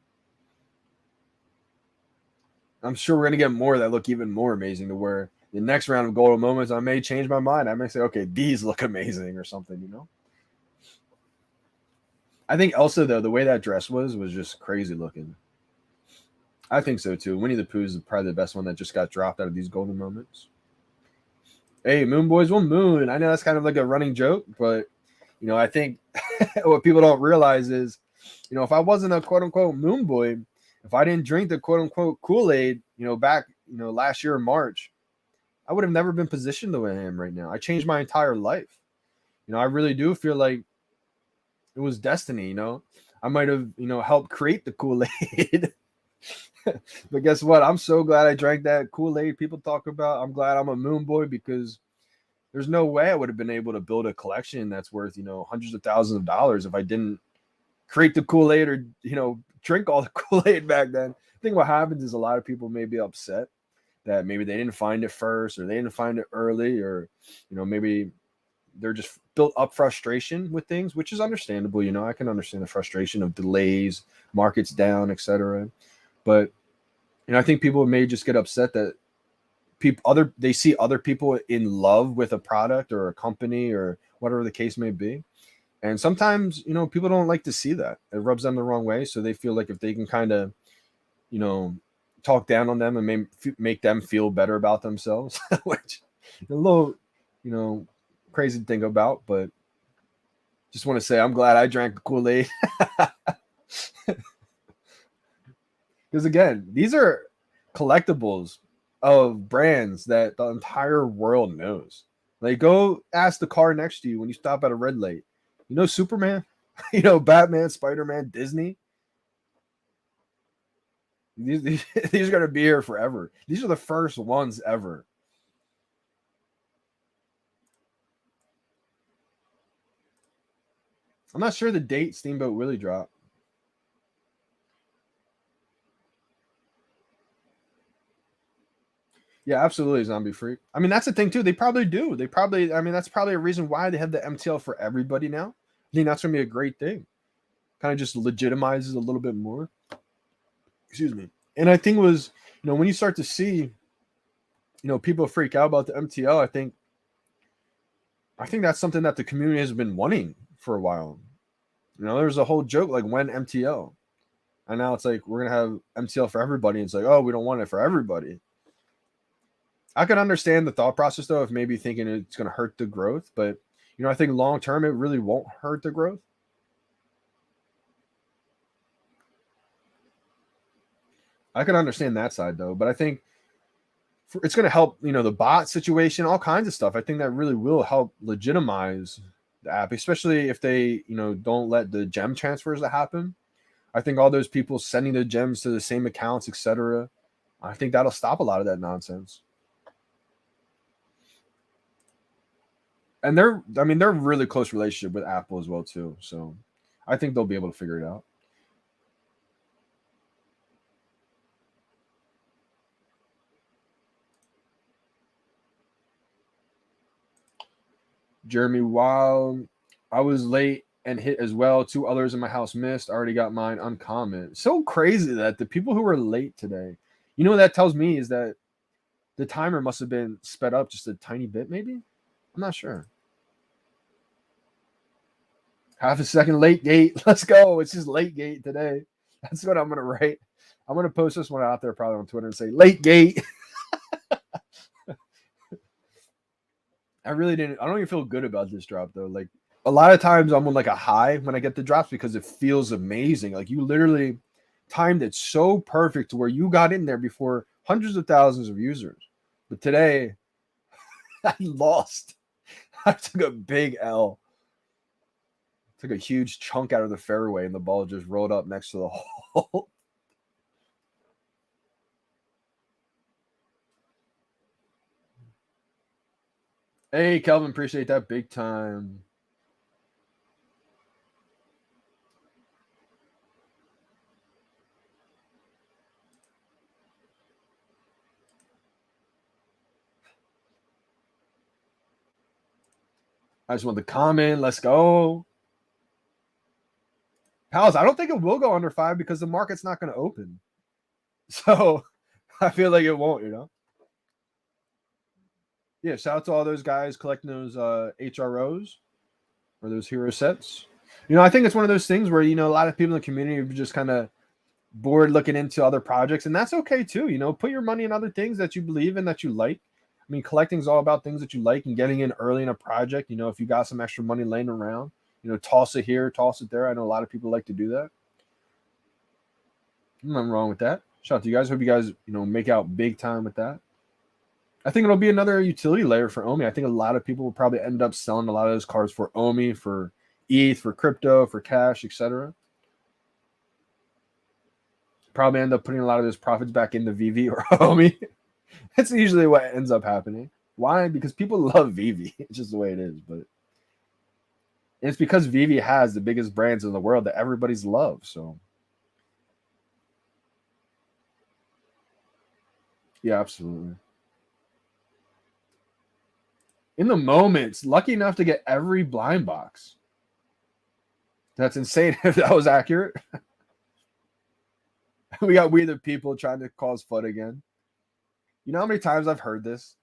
I'm sure we're gonna get more that look even more amazing. To where the next round of golden moments, I may change my mind. I may say, okay, these look amazing or something. You know. I think also though the way that dress was just crazy looking. I think so too. Winnie the Pooh is probably the best one that just got dropped out of these golden moments. Hey, Moon Boys will moon. I know that's kind of like a running joke, but I think what people don't realize is, if I wasn't a quote unquote moon boy, if I didn't drink the quote unquote Kool-Aid, back, last year in March, I would have never been positioned the way I am right now. I changed my entire life. I really do feel like it was destiny, I might have, helped create the Kool-Aid. But guess what? I'm so glad I drank that Kool-Aid people talk about. I'm glad I'm a moon boy because there's no way I would have been able to build a collection that's worth, hundreds of thousands of dollars if I didn't create the Kool-Aid or, drink all the Kool-Aid back then. I think what happens is a lot of people may be upset that maybe they didn't find it first or they didn't find it early or, maybe they're just built up frustration with things, which is understandable. I can understand the frustration of delays, markets down, etc. But, I think people may just get upset that they see other people in love with a product or a company or whatever the case may be. And sometimes, people don't like to see that. It rubs them the wrong way. So they feel like if they can kind of, talk down on them and make them feel better about themselves, which is a little, crazy to think about. But just want to say I'm glad I drank the Kool-Aid. Because again, these are collectibles of brands that the entire world knows. Like, go ask the car next to you when you stop at a red light. Superman, Batman, Spider-Man, Disney. These are going to be here forever. These are the first ones ever. I'm not sure the date Steamboat Willie dropped. Yeah, absolutely, Zombie Freak. I mean, that's the thing too. They probably do. That's probably a reason why they have the MTL for everybody now. I think that's gonna be a great thing. Kind of just legitimizes a little bit more. Excuse me. And I think it was, when you start to see, people freak out about the MTL, I think that's something that the community has been wanting for a while. There's a whole joke like when MTL. And now it's like we're gonna have MTL for everybody. And it's like, oh, we don't want it for everybody. I can understand the thought process though, of maybe thinking it's going to hurt the growth, but I think long term it really won't hurt the growth. I can understand that side though, but I think it's going to help, the bot situation, all kinds of stuff. I think that really will help legitimize the app, especially if they, don't let the gem transfers that happen. I think all those people sending the gems to the same accounts, etc. I think that'll stop a lot of that nonsense. And they're really close relationship with Apple as well too. So I think they'll be able to figure it out. Jeremy, while I was late and hit as well, 2 others in my house missed. I already got mine uncommon. So crazy that the people who were late today, what that tells me is that the timer must have been sped up just a tiny bit, maybe. I'm not sure. Half a second late gate. Let's go. It's just late gate today. That's what I'm gonna write. I'm gonna post this one out there probably on Twitter and say late gate. I don't even feel good about this drop though. Like a lot of times I'm on like a high when I get the drops because it feels amazing. Like you literally timed it so perfect to where you got in there before hundreds of thousands of users. But today I lost. I took a big L. Took a huge chunk out of the fairway and the ball just rolled up next to the hole. Hey, Kelvin, appreciate that big time. I just want the comment. Let's go. Pals, I don't think it will go under 5 because the market's not going to open. So I feel like it won't, you know? Yeah, shout out to all those guys collecting those HROs or those hero sets. You know, I think it's one of those things where, you know, a lot of people in the community are just kind of bored looking into other projects, and that's okay too. You know, put your money in other things that you believe in, that you like. I mean, collecting is all about things that you like and getting in early in a project. You know, if you got some extra money laying around, you know, toss it here, toss it there. I know a lot of people like to do that. Nothing wrong with that. Shout out to you guys. Hope you guys, you know, make out big time with that. I think it'll be another utility layer for Omi. I think a lot of people will probably end up selling a lot of those cards for Omi, for ETH, for crypto, for cash, etc. Probably end up putting a lot of those profits back into VeVe or Omi. That's usually what ends up happening. Why? Because people love VeVe. It's just the way it is. But it's because VeVe has the biggest brands in the world that everybody's love. So yeah, absolutely. In the moments, lucky enough to get every blind box. That's insane if that was accurate. We got We the People trying to cause FUD again. You know how many times I've heard this?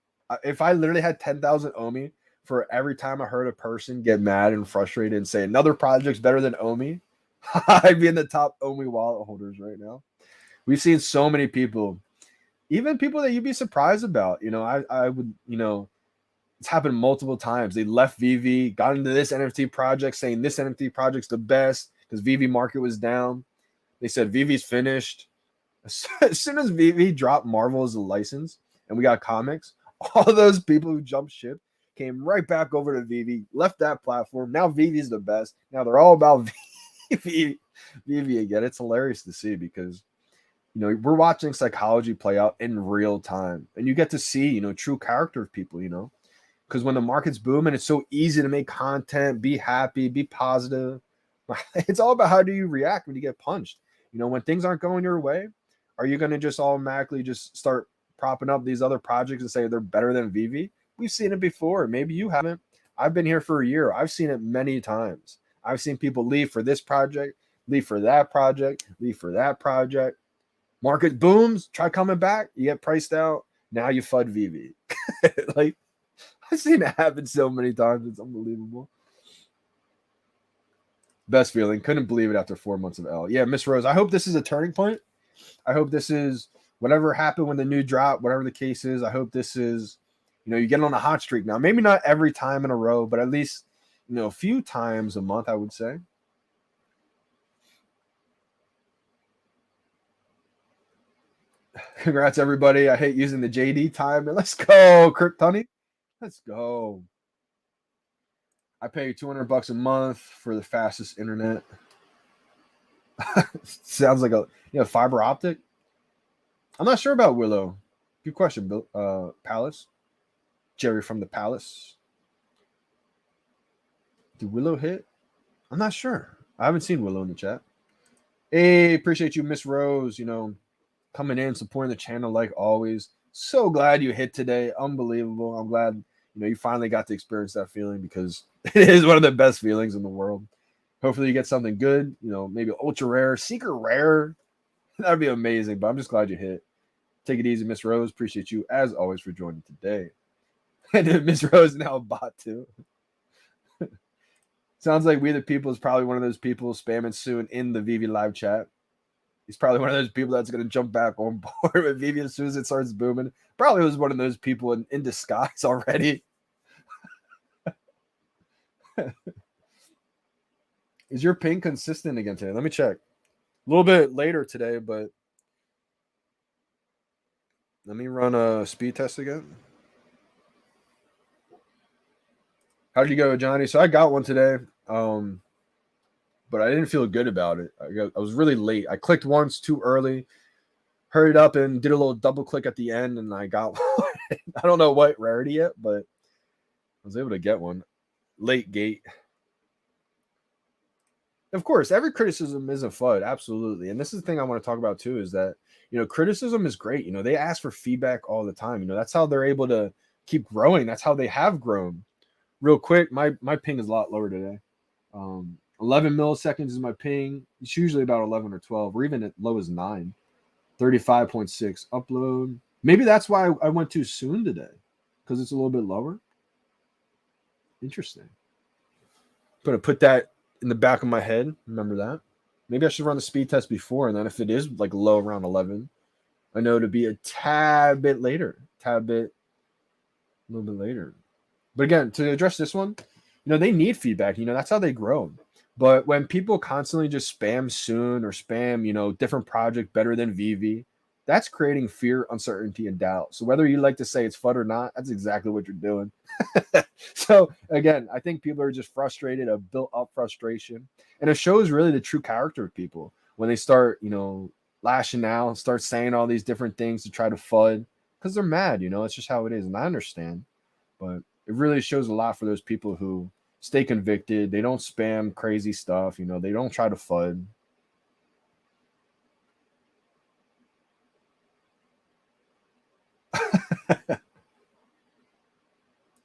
If I literally had 10,000 Omi for every time I heard a person get mad and frustrated and say another project's better than Omi, I'd be in the top Omi wallet holders right now. We've seen so many people, even people that you'd be surprised about. You know, I would, you know, it's happened multiple times. They left VeVe, got into this NFT project, saying this NFT project's the best because VeVe market was down. They said VeVe's finished. As soon as VeVe dropped Marvel as a license and we got comics, all those people who jumped ship came right back over to VeVe, left that platform. Now VeVe's the best. Now they're all about VeVe again. It's hilarious to see because, you know, we're watching psychology play out in real time, and you get to see, you know, true character of people, you know, because when the market's booming, it's so easy to make content, be happy, be positive. It's all about how do you react when you get punched. You know, when things aren't going your way, are you going to just automatically just start propping up these other projects and say they're better than VeVe? We've seen it before. Maybe you haven't. I've been here for a year. I've seen it many times. I've seen people leave for this project, leave for that project, leave for that project. Market booms, try coming back, you get priced out. Now you FUD VeVe. Like, I've seen it happen so many times. It's unbelievable. Best feeling. Couldn't believe it after 4 months of L. Yeah, Miss Rose. I hope this is a turning point. I hope this is whatever happened when the new drop, whatever the case is. I hope this is, you know, you get on a hot streak now. Maybe not every time in a row, but at least, you know, a few times a month, I would say. Congrats, everybody. I hate using the JD time. Let's go, Kryptonic. Let's go. I pay $200 a month for the fastest internet. Sounds like a, you know, fiber optic. I'm not sure about Willow. Good question, Bill. Palace. Jerry from the Palace. Did Willow hit? I'm not sure. I haven't seen Willow in the chat. Hey, appreciate you, Miss Rose. You know, coming in, supporting the channel like always. So glad you hit today. Unbelievable. I'm glad, you know, you finally got to experience that feeling because it is one of the best feelings in the world. Hopefully you get something good, you know, maybe ultra rare, secret rare. That'd be amazing. But I'm just glad you hit. Take it easy, Miss Rose. Appreciate you as always for joining today. And Miss Rose now a bot too. Sounds like We the People is probably one of those people spamming soon in the VeVe live chat. He's probably one of those people that's going to jump back on board with VeVe as soon as it starts booming. Probably was one of those people in disguise already. Is your ping consistent again today? Let me check. A little bit later today, but let me run a speed test again. How did you go, Johnny? So I got one today, but I didn't feel good about it. I was really late. I clicked once too early, hurried up and did a little double click at the end, and I got one. I don't know what rarity yet, but I was able to get one. Late gate. Of course, every criticism is a FUD, absolutely. And this is the thing I want to talk about too, is that, you know, criticism is great. You know, they ask for feedback all the time. You know, that's how they're able to keep growing. That's how they have grown. Real quick, my ping is a lot lower today. 11 milliseconds is my ping. It's usually about 11 or 12, or even as low as 9. 35.6 upload. Maybe that's why I went too soon today, because it's a little bit lower. Interesting. Gonna put that in the back of my head. Remember that. Maybe I should run the speed test before, and then if it is like low around 11, I know to be a little bit later. But again, to address this one, they need feedback. That's how they grow. But when people constantly just spam soon or spam, different project better than VeVe, that's creating fear, uncertainty, and doubt. So whether you like to say it's FUD or not, that's exactly what you're doing. So again, I think people are just frustrated, a built-up frustration. And it shows really the true character of people when they start, lashing out and start saying all these different things to try to FUD because they're mad. It's just how it is. And I understand. But it really shows a lot for those people who stay convicted. They don't spam crazy stuff. They don't try to FUD.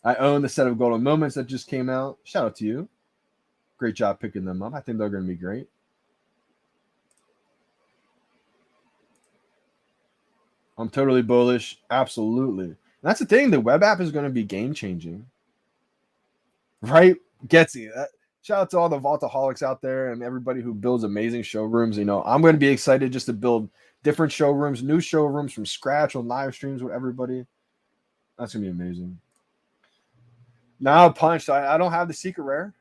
I own the set of golden moments that just came out. Shout out to you. Great job picking them up. I think they're going to be great. I'm totally bullish. Absolutely. And that's the thing. The web app is going to be game changing. Right? Getsy. Shout out to all the Vaultaholics out there and everybody who builds amazing showrooms. I'm going to be excited just to build different showrooms, new showrooms from scratch on live streams with everybody. That's going to be amazing. Now, Punch, I don't have the secret rare,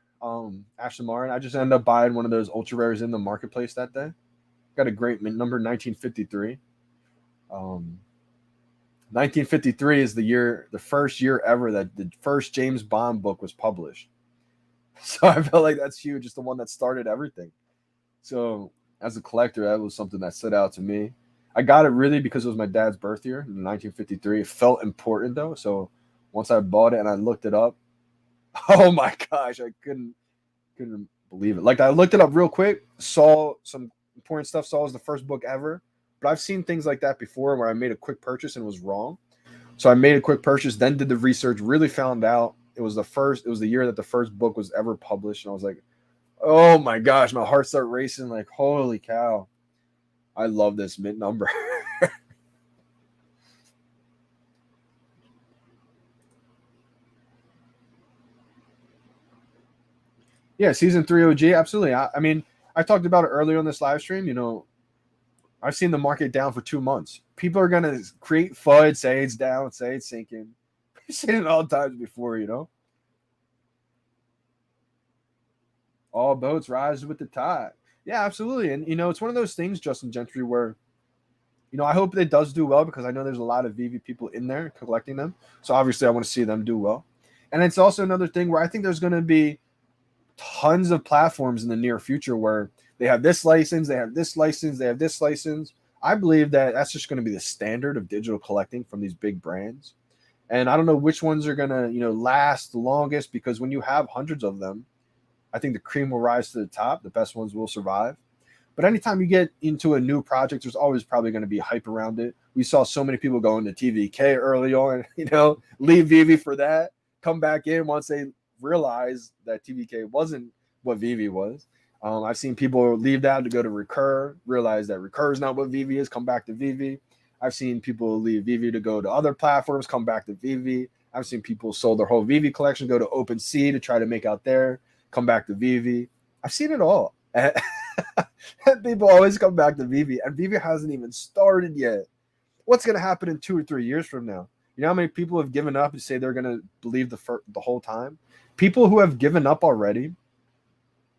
Ashley Martin. I just ended up buying one of those ultra rares in the marketplace that day. Got a great number, 1953. 1953 is the first year ever that the first James Bond book was published. So I felt like that's huge. It's the one that started everything. So as a collector, that was something that stood out to me. I got it really because it was my dad's birth year in 1953. It felt important though. So once I bought it and I looked it up, oh my gosh, I couldn't believe it. Like I looked it up real quick, saw some important stuff, saw it was the first book ever. But I've seen things like that before where I made a quick purchase and was wrong. So I made a quick purchase, then did the research, really found out it was the year that the first book was ever published. And I was like, oh my gosh, my heart started racing. Like, holy cow. I love this mint number. Yeah, season 3 OG, absolutely. I mean, I talked about it earlier on this live stream. I've seen the market down for 2 months. People are gonna create FUD, say it's down, say it's sinking. We've seen it all times before, All boats rise with the tide. Yeah, absolutely. And it's one of those things, Justin Gentry, where I hope it does do well because I know there's a lot of VeVe people in there collecting them. So obviously I want to see them do well. And it's also another thing where I think there's going to be tons of platforms in the near future where they have this license, they have this license, they have this license. I believe that that's just going to be the standard of digital collecting from these big brands. And I don't know which ones are going to, last the longest because when you have hundreds of them, I think the cream will rise to the top. The best ones will survive. But anytime you get into a new project, there's always probably going to be hype around it. We saw so many people go into TVK early on, leave VeVe for that, come back in once they realized that TVK wasn't what VeVe was. I've seen people leave that to go to Recur, realize that Recur is not what VeVe is, come back to VeVe. I've seen people leave VeVe to go to other platforms, come back to VeVe. I've seen people sold their whole VeVe collection, go to OpenSea to try to make out there, come back to VeVe. I've seen it all. And people always come back to VeVe, and VeVe hasn't even started yet. What's going to happen in 2 or 3 years from now? You know how many people have given up and say they're going to believe the whole time? People who have given up already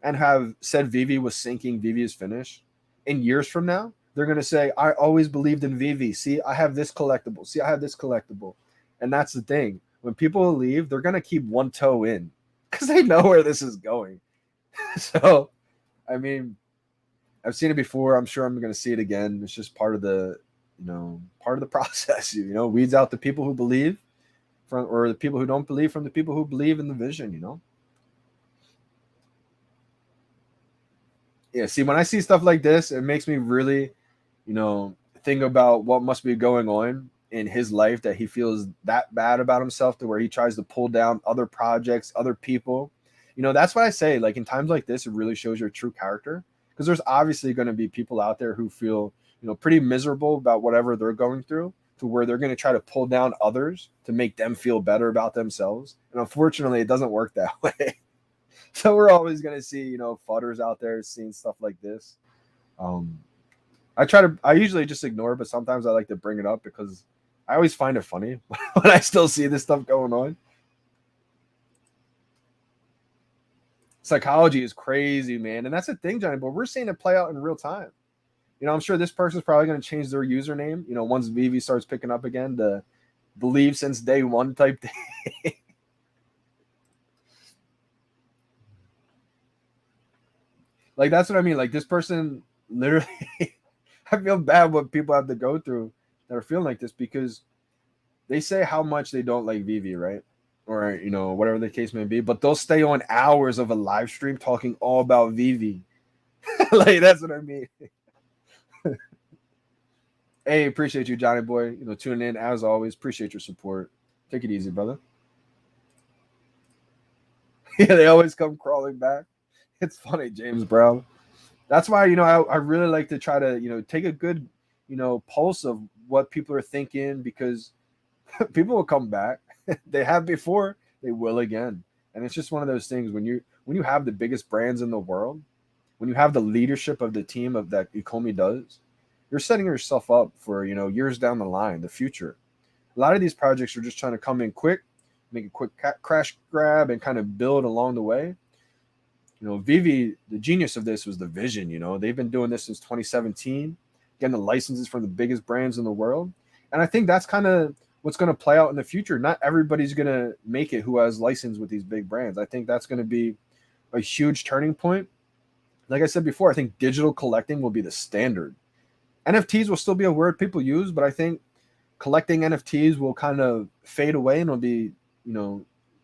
and have said VeVe was sinking, VeVe is finished, in years from now, they're going to say, I always believed in VeVe. See, I have this collectible. See, I have this collectible. And that's the thing. When people leave, they're going to keep one toe in because they know where this is going. So, I mean, I've seen it before. I'm sure I'm going to see it again. It's just part of the, process. Weeds out the people who believe or the people who don't believe from the people who believe in the vision. Yeah. See, when I see stuff like this, it makes me really, think about what must be going on in his life that he feels that bad about himself to where he tries to pull down other projects, other people. That's what I say. Like in times like this, it really shows your true character, because there's obviously going to be people out there who feel, pretty miserable about whatever they're going through, to where they're going to try to pull down others to make them feel better about themselves. And unfortunately, it doesn't work that way. So we're always going to see, fudders out there seeing stuff like this. I usually just ignore it, but sometimes I like to bring it up because I always find it funny when I still see this stuff going on. Psychology is crazy, man. And that's the thing, Johnny, but we're seeing it play out in real time. I'm sure this person's probably going to change their username, once VeVe starts picking up again, to believe since day one type thing. Like, that's what I mean. Like, this person literally, I feel bad what people have to go through that are feeling like this, because they say how much they don't like VeVe, right? Or, whatever the case may be, but they'll stay on hours of a live stream talking all about VeVe. Like, that's what I mean. Hey, appreciate you, Johnny boy. Tuning in as always. Appreciate your support. Take it easy, brother. Yeah, they always come crawling back. It's funny, James Brown. That's why, I really like to try to, take a good, pulse of what people are thinking, because people will come back. They have before, they will again. And it's just one of those things when you have the biggest brands in the world, when you have the leadership of the team of that Ecomi does, you're setting yourself up for, years down the line, the future. A lot of these projects are just trying to come in quick, make a quick crash grab, and kind of build along the way. VeVe, the genius of this was the vision. They've been doing this since 2017, getting the licenses from the biggest brands in the world. And I think that's kind of what's going to play out in the future. Not everybody's going to make it who has license with these big brands. I think that's going to be a huge turning point. Like I said before, I think digital collecting will be the standard. NFTs will still be a word people use, but I think collecting NFTs will kind of fade away, and it'll be,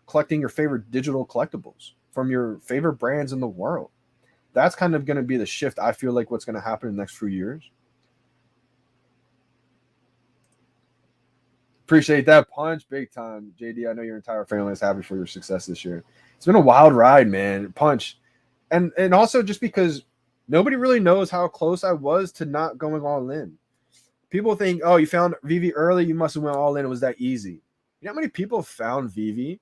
collecting your favorite digital collectibles from your favorite brands in the world. That's kind of going to be the shift, I feel like, what's going to happen in the next few years. Appreciate that punch big time, JD. I know your entire family is happy for your success this year. It's been a wild ride, man. Punch. And also just because nobody really knows how close I was to not going all in. People think, oh, you found VeVe early, you must have went all in. It was that easy. You know how many people found VeVe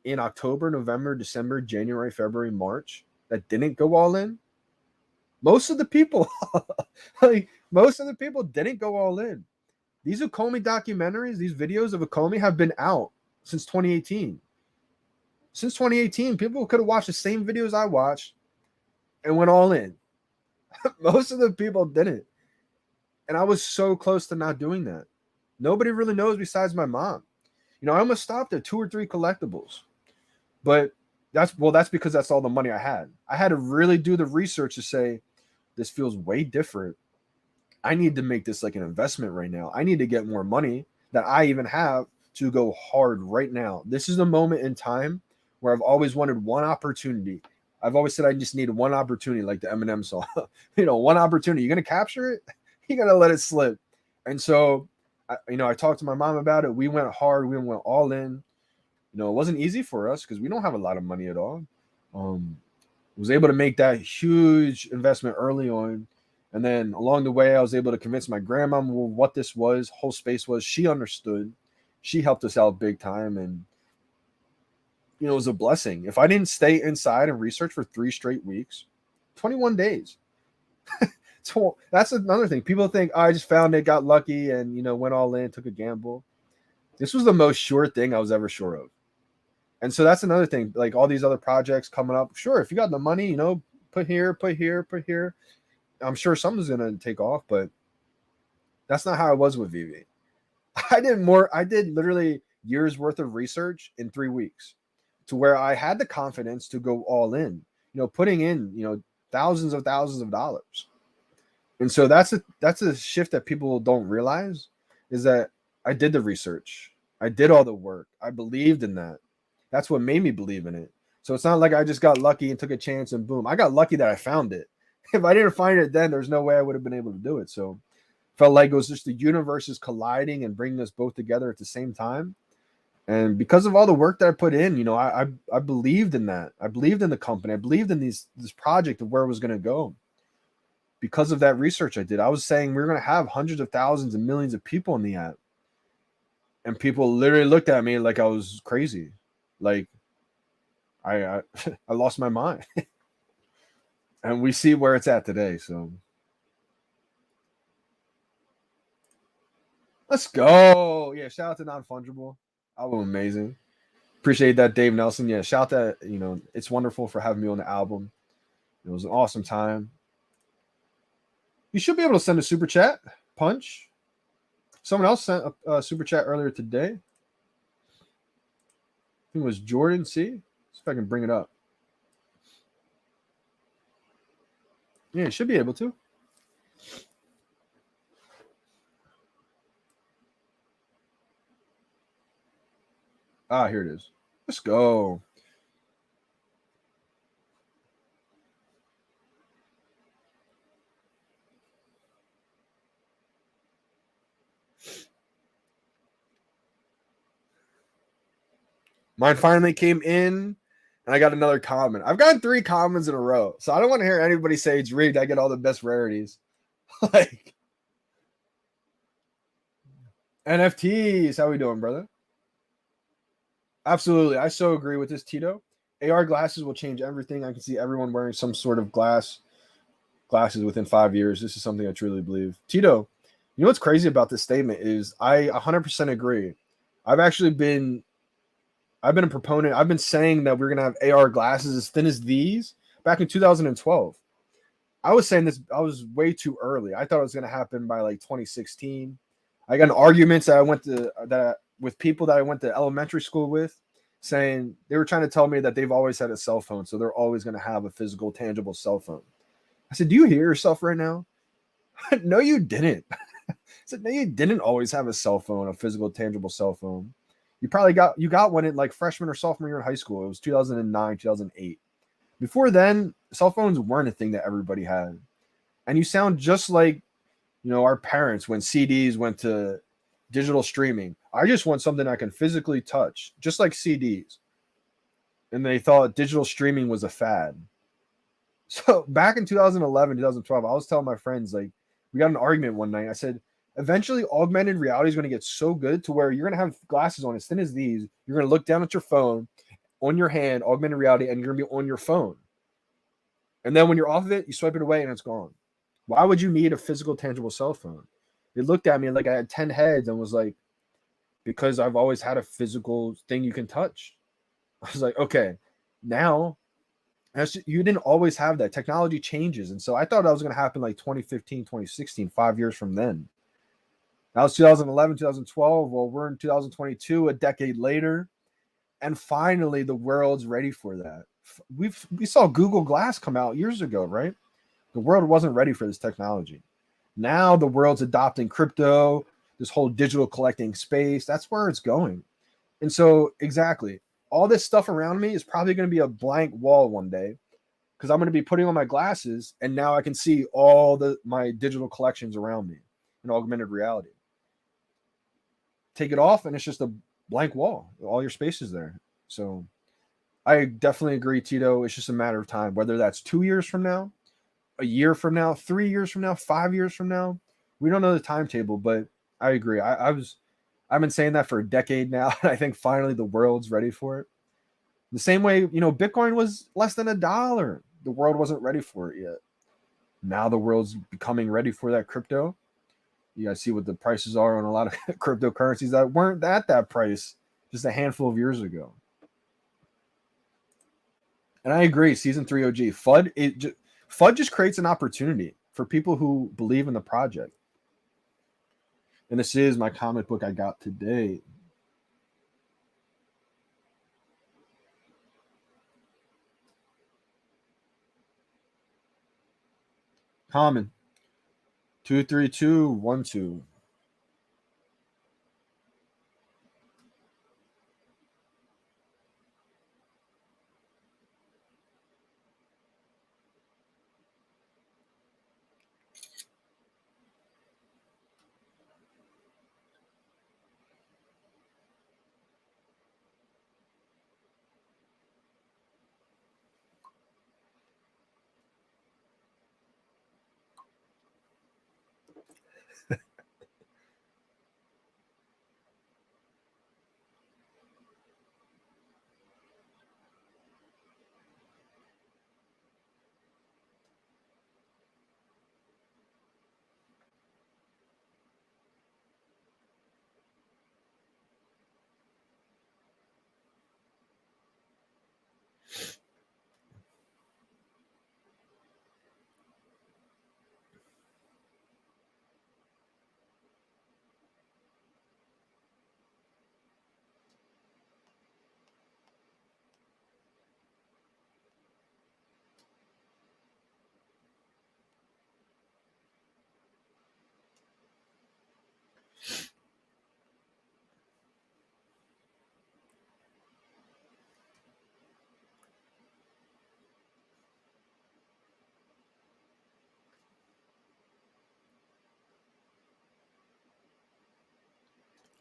in October, November, December, January, February, March that didn't go all in? Most of the people, most of the people didn't go all in. These Ecomi documentaries, these videos of Ecomi have been out since 2018. Since 2018, people could have watched the same videos I watched and went all in. Most of the people didn't. And I was so close to not doing that. Nobody really knows besides my mom. I almost stopped at 2 or 3 collectibles. But that's because that's all the money I had. I had to really do the research to say, this feels way different. I need to make this like an investment right now. I need to get more money that I even have to go hard right now. This is the moment in time where I've always wanted one opportunity. I've always said I just need one opportunity, like the Eminem song. One opportunity. You're going to capture it? You got to let it slip. And so, I talked to my mom about it. We went hard. We went all in. It wasn't easy for us because we don't have a lot of money at all. Was able to make that huge investment early on. And then along the way, I was able to convince my grandma what this whole space was. She understood. She helped us out big time. And, it was a blessing. If I didn't stay inside and research for 3 straight weeks, 21 days. So that's another thing. People think, I just found it, got lucky, and, went all in, took a gamble. This was the most sure thing I was ever sure of. And so that's another thing. Like all these other projects coming up. Sure, if you got the money, put here, put here, put here. I'm sure something's going to take off, but that's not how I was with VeVe. I did literally years worth of research in 3 weeks, to where I had the confidence to go all in, putting in, thousands of dollars. And so that's a shift that people don't realize, is that I did the research. I did all the work. I believed in that. That's what made me believe in it. So it's not like I just got lucky and took a chance and boom. I got lucky that I found it. If I didn't find it then, there's no way I would have been able to do it. So felt like it was just the universe is colliding and bringing us both together at the same time. And because of all the work that I put in, I believed in that. I believed in the company. I believed in this project of where it was going to go. Because of that research I did, I was saying we are going to have hundreds of thousands and millions of people in the app. And people literally looked at me like I was crazy. Like I I lost my mind. And we see where it's at today. So let's go. Yeah, shout out to Non-Fungible. Album amazing. Appreciate that, Dave Nelson. Yeah, shout out that, it's wonderful for having me on the album. It was an awesome time. You should be able to send a super chat, Punch. Someone else sent a super chat earlier today. I think it was Jordan C. See if I can bring it up. Yeah, you should be able to. Ah, here it is. Let's go. Mine finally came in, and I got another comment. I've gotten 3 comments in a row, so I don't want to hear anybody say it's rigged. I get all the best rarities. Like NFTs. How we doing, brother? Absolutely. I so agree with this, Tito. AR glasses will change everything. I can see everyone wearing some sort of glasses within 5 years. This is something I truly believe. Tito, you know what's crazy about this statement is I 100% agree. I've been a proponent. I've been saying that we're going to have AR glasses as thin as these back in 2012. I was saying this, I was way too early. I thought it was going to happen by like 2016. I got in arguments with people that I went to elementary school with, saying they were trying to tell me that they've always had a cell phone, so they're always going to have a physical, tangible cell phone. I said, "Do you hear yourself right now?" No, you didn't. I said, "No, you didn't always have a cell phone, a physical, tangible cell phone. You got one in like freshman or sophomore year in high school. It was 2009, 2008. Before then, cell phones weren't a thing that everybody had. And you sound just like, our parents when CDs went to digital streaming. I just want something I can physically touch, just like CDs. And they thought digital streaming was a fad. So back in 2011, 2012, I was telling my friends, like, we got an argument one night. I said, eventually augmented reality is going to get so good to where you're going to have glasses on as thin as these. You're going to look down at your phone on your hand, augmented reality, and you're going to be on your phone. And then when you're off of it, you swipe it away and it's gone. Why would you need a physical, tangible cell phone? They looked at me like I had 10 heads and was like, because I've always had a physical thing you can touch. I was like, okay, now you didn't always have that. Technology changes. And so I thought that was going to happen like 2015, 2016, 5 years from then. That was 2011, 2012. Well, we're in 2022, a decade later. And finally, the world's ready for that. We saw Google Glass come out years ago, right? The world wasn't ready for this technology. Now the world's adopting crypto, this whole digital collecting space. That's where it's going. And so, exactly, all this stuff around me is probably going to be a blank wall one day because I'm going to be putting on my glasses and now I can see all my digital collections around me in augmented reality. Take it off and it's just a blank wall. All your space is there. So I definitely agree, Tito. It's just a matter of time, whether that's 2 years from now, a year from now, 3 years from now, 5 years from now. We don't know the timetable, but I agree. I've been saying that for a decade now. And I think finally the world's ready for it. The same way, Bitcoin was less than $1. The world wasn't ready for it yet. Now the world's becoming ready for that crypto. You guys see what the prices are on a lot of cryptocurrencies that weren't at that price just a handful of years ago. And I agree, season 3 OG FUD just creates an opportunity for people who believe in the project. And this is my comic book I got today. Common 23212.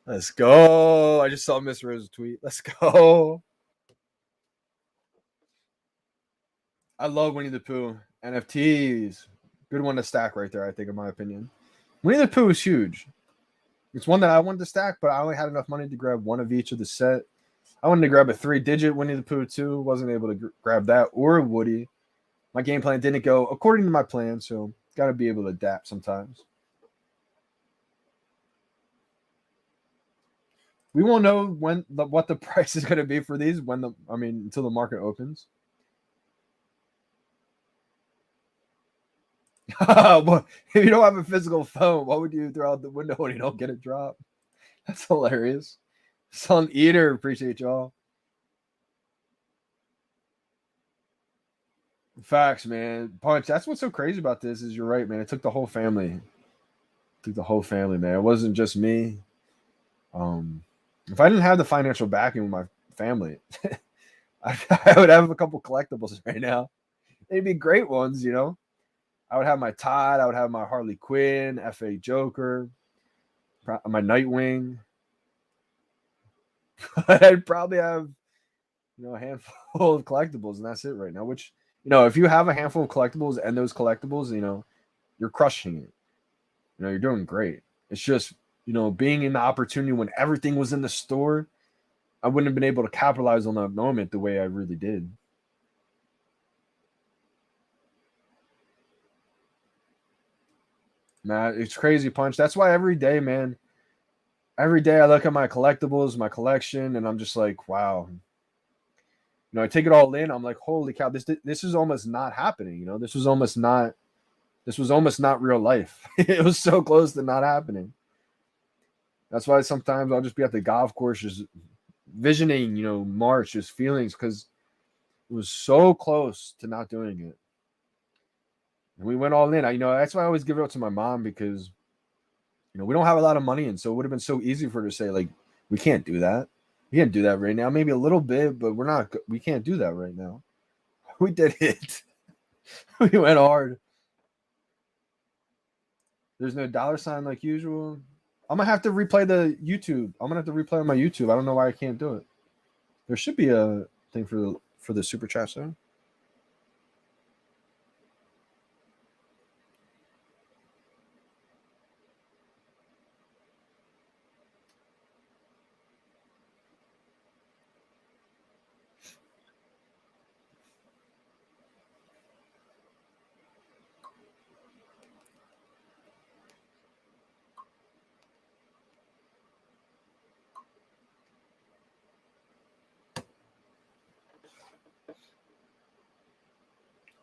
Let's go. I just saw Miss Rose's tweet. Let's go. I love Winnie the Pooh. NFTs. Good one to stack right there, I think, in my opinion. Winnie the Pooh is huge. It's one that I wanted to stack, but I only had enough money to grab one of each of the set. I wanted to grab a 3-digit Winnie the Pooh too. Wasn't able to grab that or Woody. My game plan didn't go according to my plan, so got to be able to adapt sometimes. We won't know what the price is going to be for these until the market opens. Well, if you don't have a physical phone, what would you throw out the window when you don't get a drop? That's hilarious. Sun Eater, appreciate y'all. Facts, man. Punch. That's what's so crazy about this is you're right, man. It took the whole family. Man. It wasn't just me. If I didn't have the financial backing with my family, I would have a couple collectibles right now. They'd be great ones, you know. I would have my Todd. I would have my Harley Quinn, FA Joker, my Nightwing. I'd probably have, a handful of collectibles, and that's it right now. Which, if you have a handful of collectibles and those collectibles, you're crushing it. You're doing great. It's just, being in the opportunity when everything was in the store, I wouldn't have been able to capitalize on that moment the way I really did. Man, it's crazy, Punch. That's why every day, man, every day I look at my collectibles, my collection, and I'm just like, wow. I take it all in. I'm like, holy cow, this is almost not happening. This was almost not real life. It was so close to not happening. That's why sometimes I'll just be at the golf course just visioning, March, just feelings, because it was so close to not doing it. And we went all in. That's why I always give it up to my mom, because we don't have a lot of money, and so it would have been so easy for her to say, like, we can't do that. We can't do that right now. Maybe a little bit, but we can't do that right now. We did it. We went hard. There's no $ like usual. I'm gonna have to replay the YouTube. I'm gonna have to replay on my YouTube. I don't know why I can't do it. There should be a thing for the super chat though.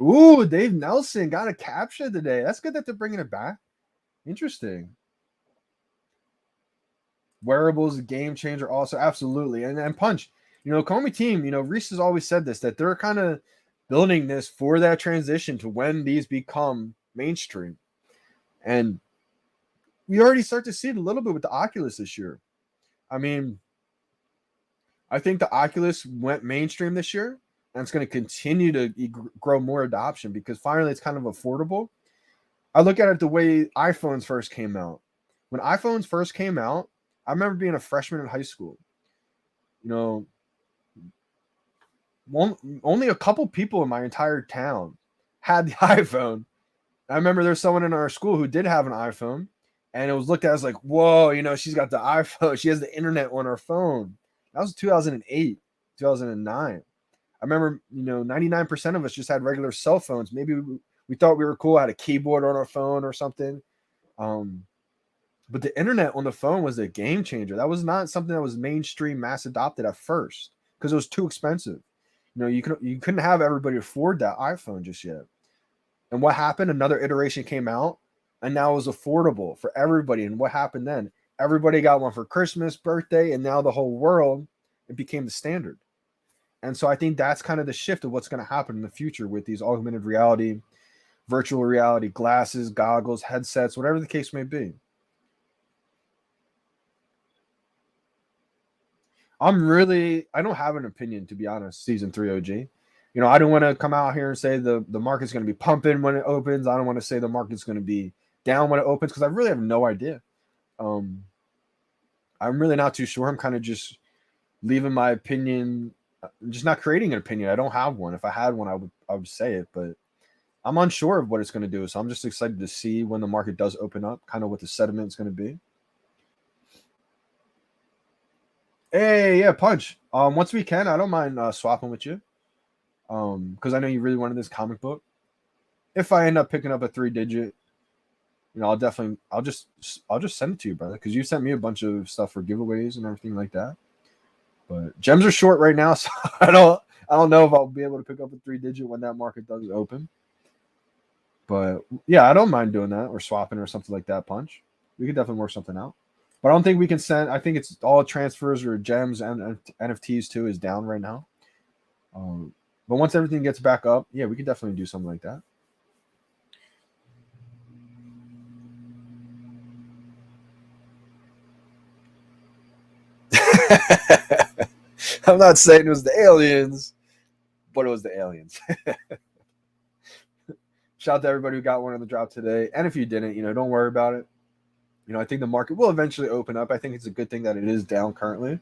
Ooh, Dave Nelson got a capture today. That's good that they're bringing it back. Interesting. Wearables, game changer also. Absolutely. And Punch, Comey team, Reese has always said this, that they're kind of building this for that transition to when these become mainstream. And we already start to see it a little bit with the Oculus this year. I mean, I think the Oculus went mainstream this year, and it's going to continue to grow more adoption because finally it's kind of affordable. I look at it the way iPhones first came out. When iPhones first came out, I remember being a freshman in high school. Only a couple people in my entire town had the iPhone. I remember there's someone in our school who did have an iPhone, and it was looked at as like, whoa, she's got the iPhone. She has the internet on her phone. That was 2008, 2009. I remember, 99% of us just had regular cell phones. Maybe we thought we were cool, had a keyboard on our phone or something. But the internet on the phone was a game changer. That was not something that was mainstream mass adopted at first because it was too expensive. You couldn't have everybody afford that iPhone just yet. And what happened? Another iteration came out, and now it was affordable for everybody. And what happened then? Everybody got one for Christmas, birthday, and now the whole world, it became the standard. And so I think that's kind of the shift of what's going to happen in the future with these augmented reality, virtual reality, glasses, goggles, headsets, whatever the case may be. I don't have an opinion, to be honest, season 3 OG. I don't want to come out here and say the market's going to be pumping when it opens. I don't want to say the market's going to be down when it opens because I really have no idea. I'm really not too sure. I'm kind of just leaving my opinion, just not creating an opinion. I don't have one. If I had one, I would say it, but I'm unsure of what it's going to do. So I'm just excited to see when the market does open up, kind of what the sentiment is going to be. Hey, yeah, Punch. Once we can, I don't mind swapping with you. Because I know you really wanted this comic book. If I end up picking up a 3-digit, I'll just send it to you, brother. Because you sent me a bunch of stuff for giveaways and everything like that. But gems are short right now, so I don't know if I'll be able to pick up a 3-digit when that market does open. But yeah, I don't mind doing that or swapping or something like that, Punch. We could definitely work something out. But I don't think we can send. I think it's all transfers or gems and NFTs too is down right now. But once everything gets back up, yeah, we could definitely do something like that. I'm not saying it was the aliens, but it was the aliens. Shout out to everybody who got one on the drop today. And if you didn't, don't worry about it. I think the market will eventually open up. I think it's a good thing that it is down currently.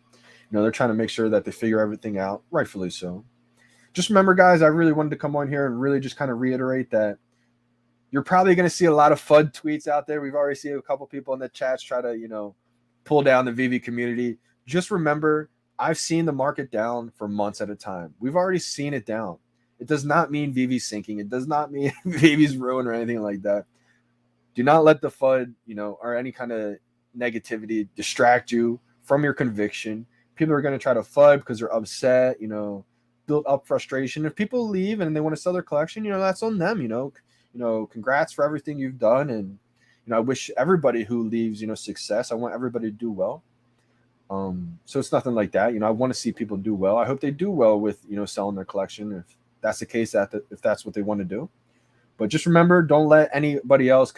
They're trying to make sure that they figure everything out, rightfully so. Just remember, guys, I really wanted to come on here and really just kind of reiterate that you're probably going to see a lot of FUD tweets out there. We've already seen a couple people in the chats try to, pull down the VeVe community. Just remember, I've seen the market down for months at a time. We've already seen it down. It does not mean VeVe's sinking. It does not mean VeVe's ruined or anything like that. Do not let the FUD, or any kind of negativity distract you from your conviction. People are going to try to FUD because they're upset, build up frustration. If people leave and they want to sell their collection, that's on them, congrats for everything you've done. And, I wish everybody who leaves, success. I want everybody to do well. So it's nothing like that. I want to see people do well. I hope they do well with, selling their collection. If that's the case, if that's what they want to do. But just remember, don't let anybody else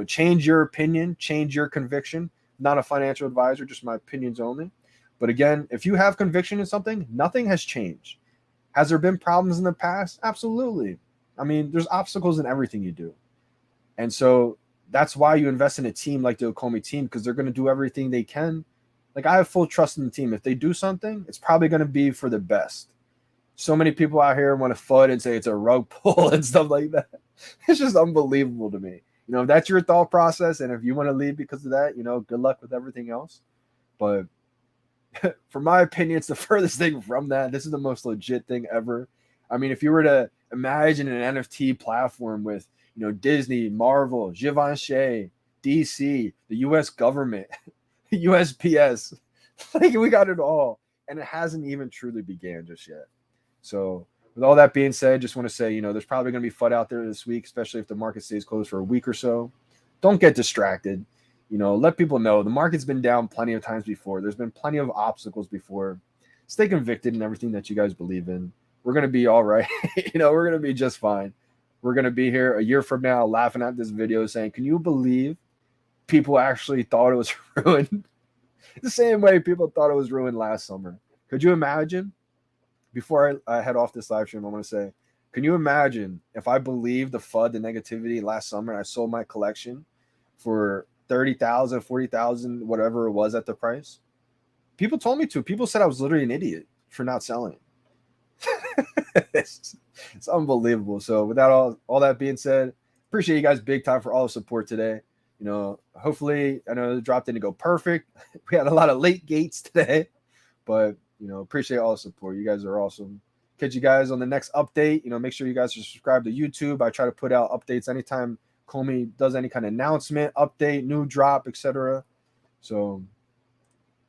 change your opinion, change your conviction. Not a financial advisor, just my opinions only. But again, if you have conviction in something, nothing has changed. Has there been problems in the past? Absolutely. I mean, there's obstacles in everything you do. And so that's why you invest in a team like the Okomi team, because they're going to do everything they can. Like, I have full trust in the team. If they do something, it's probably going to be for the best. So many people out here want to FUD and say it's a rug pull and stuff like that. It's just unbelievable to me. If that's your thought process, and if you want to leave because of that, good luck with everything else. But for my opinion, it's the furthest thing from that. This is the most legit thing ever. I mean, if you were to imagine an NFT platform with, Disney, Marvel, Givenchy, DC, the U.S. government, USPS, like, we got it all. And it hasn't even truly began just yet. So with all that being said, just want to say, there's probably going to be FUD out there this week, especially if the market stays closed for a week or so. Don't get distracted. Let people know the market's been down plenty of times before. There's been plenty of obstacles before. Stay convicted in everything that you guys believe in. We're going to be all right. We're going to be just fine. We're going to be here a year from now laughing at this video saying, can you believe people actually thought it was ruined? The same way people thought it was ruined last summer. Could you imagine? Before I head off this live stream, I want to say, can you imagine if I believed the FUD, the negativity last summer, and I sold my collection for $30,000, $40,000, whatever it was at the price? People told me to. People said I was literally an idiot for not selling it. It's unbelievable. So without all that being said, appreciate you guys big time for all the support today. Hopefully, I know the drop didn't go perfect. We had a lot of late gates today, but appreciate all the support. You guys are awesome. Catch you guys on the next update. Make sure you guys are subscribed to YouTube. I try to put out updates anytime Comey does any kind of announcement, update, new drop, etc. So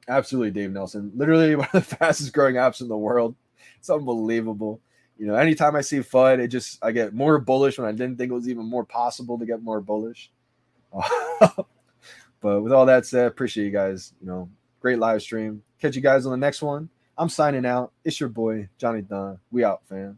absolutely, Dave Nelson, literally one of the fastest growing apps in the world. It's unbelievable. Anytime I see FUD, I get more bullish when I didn't think it was even more possible to get more bullish. But with all that said, appreciate you guys. Great live stream. Catch you guys on the next one. I'm signing out. It's your boy, Johnny Dunn. We out, fam.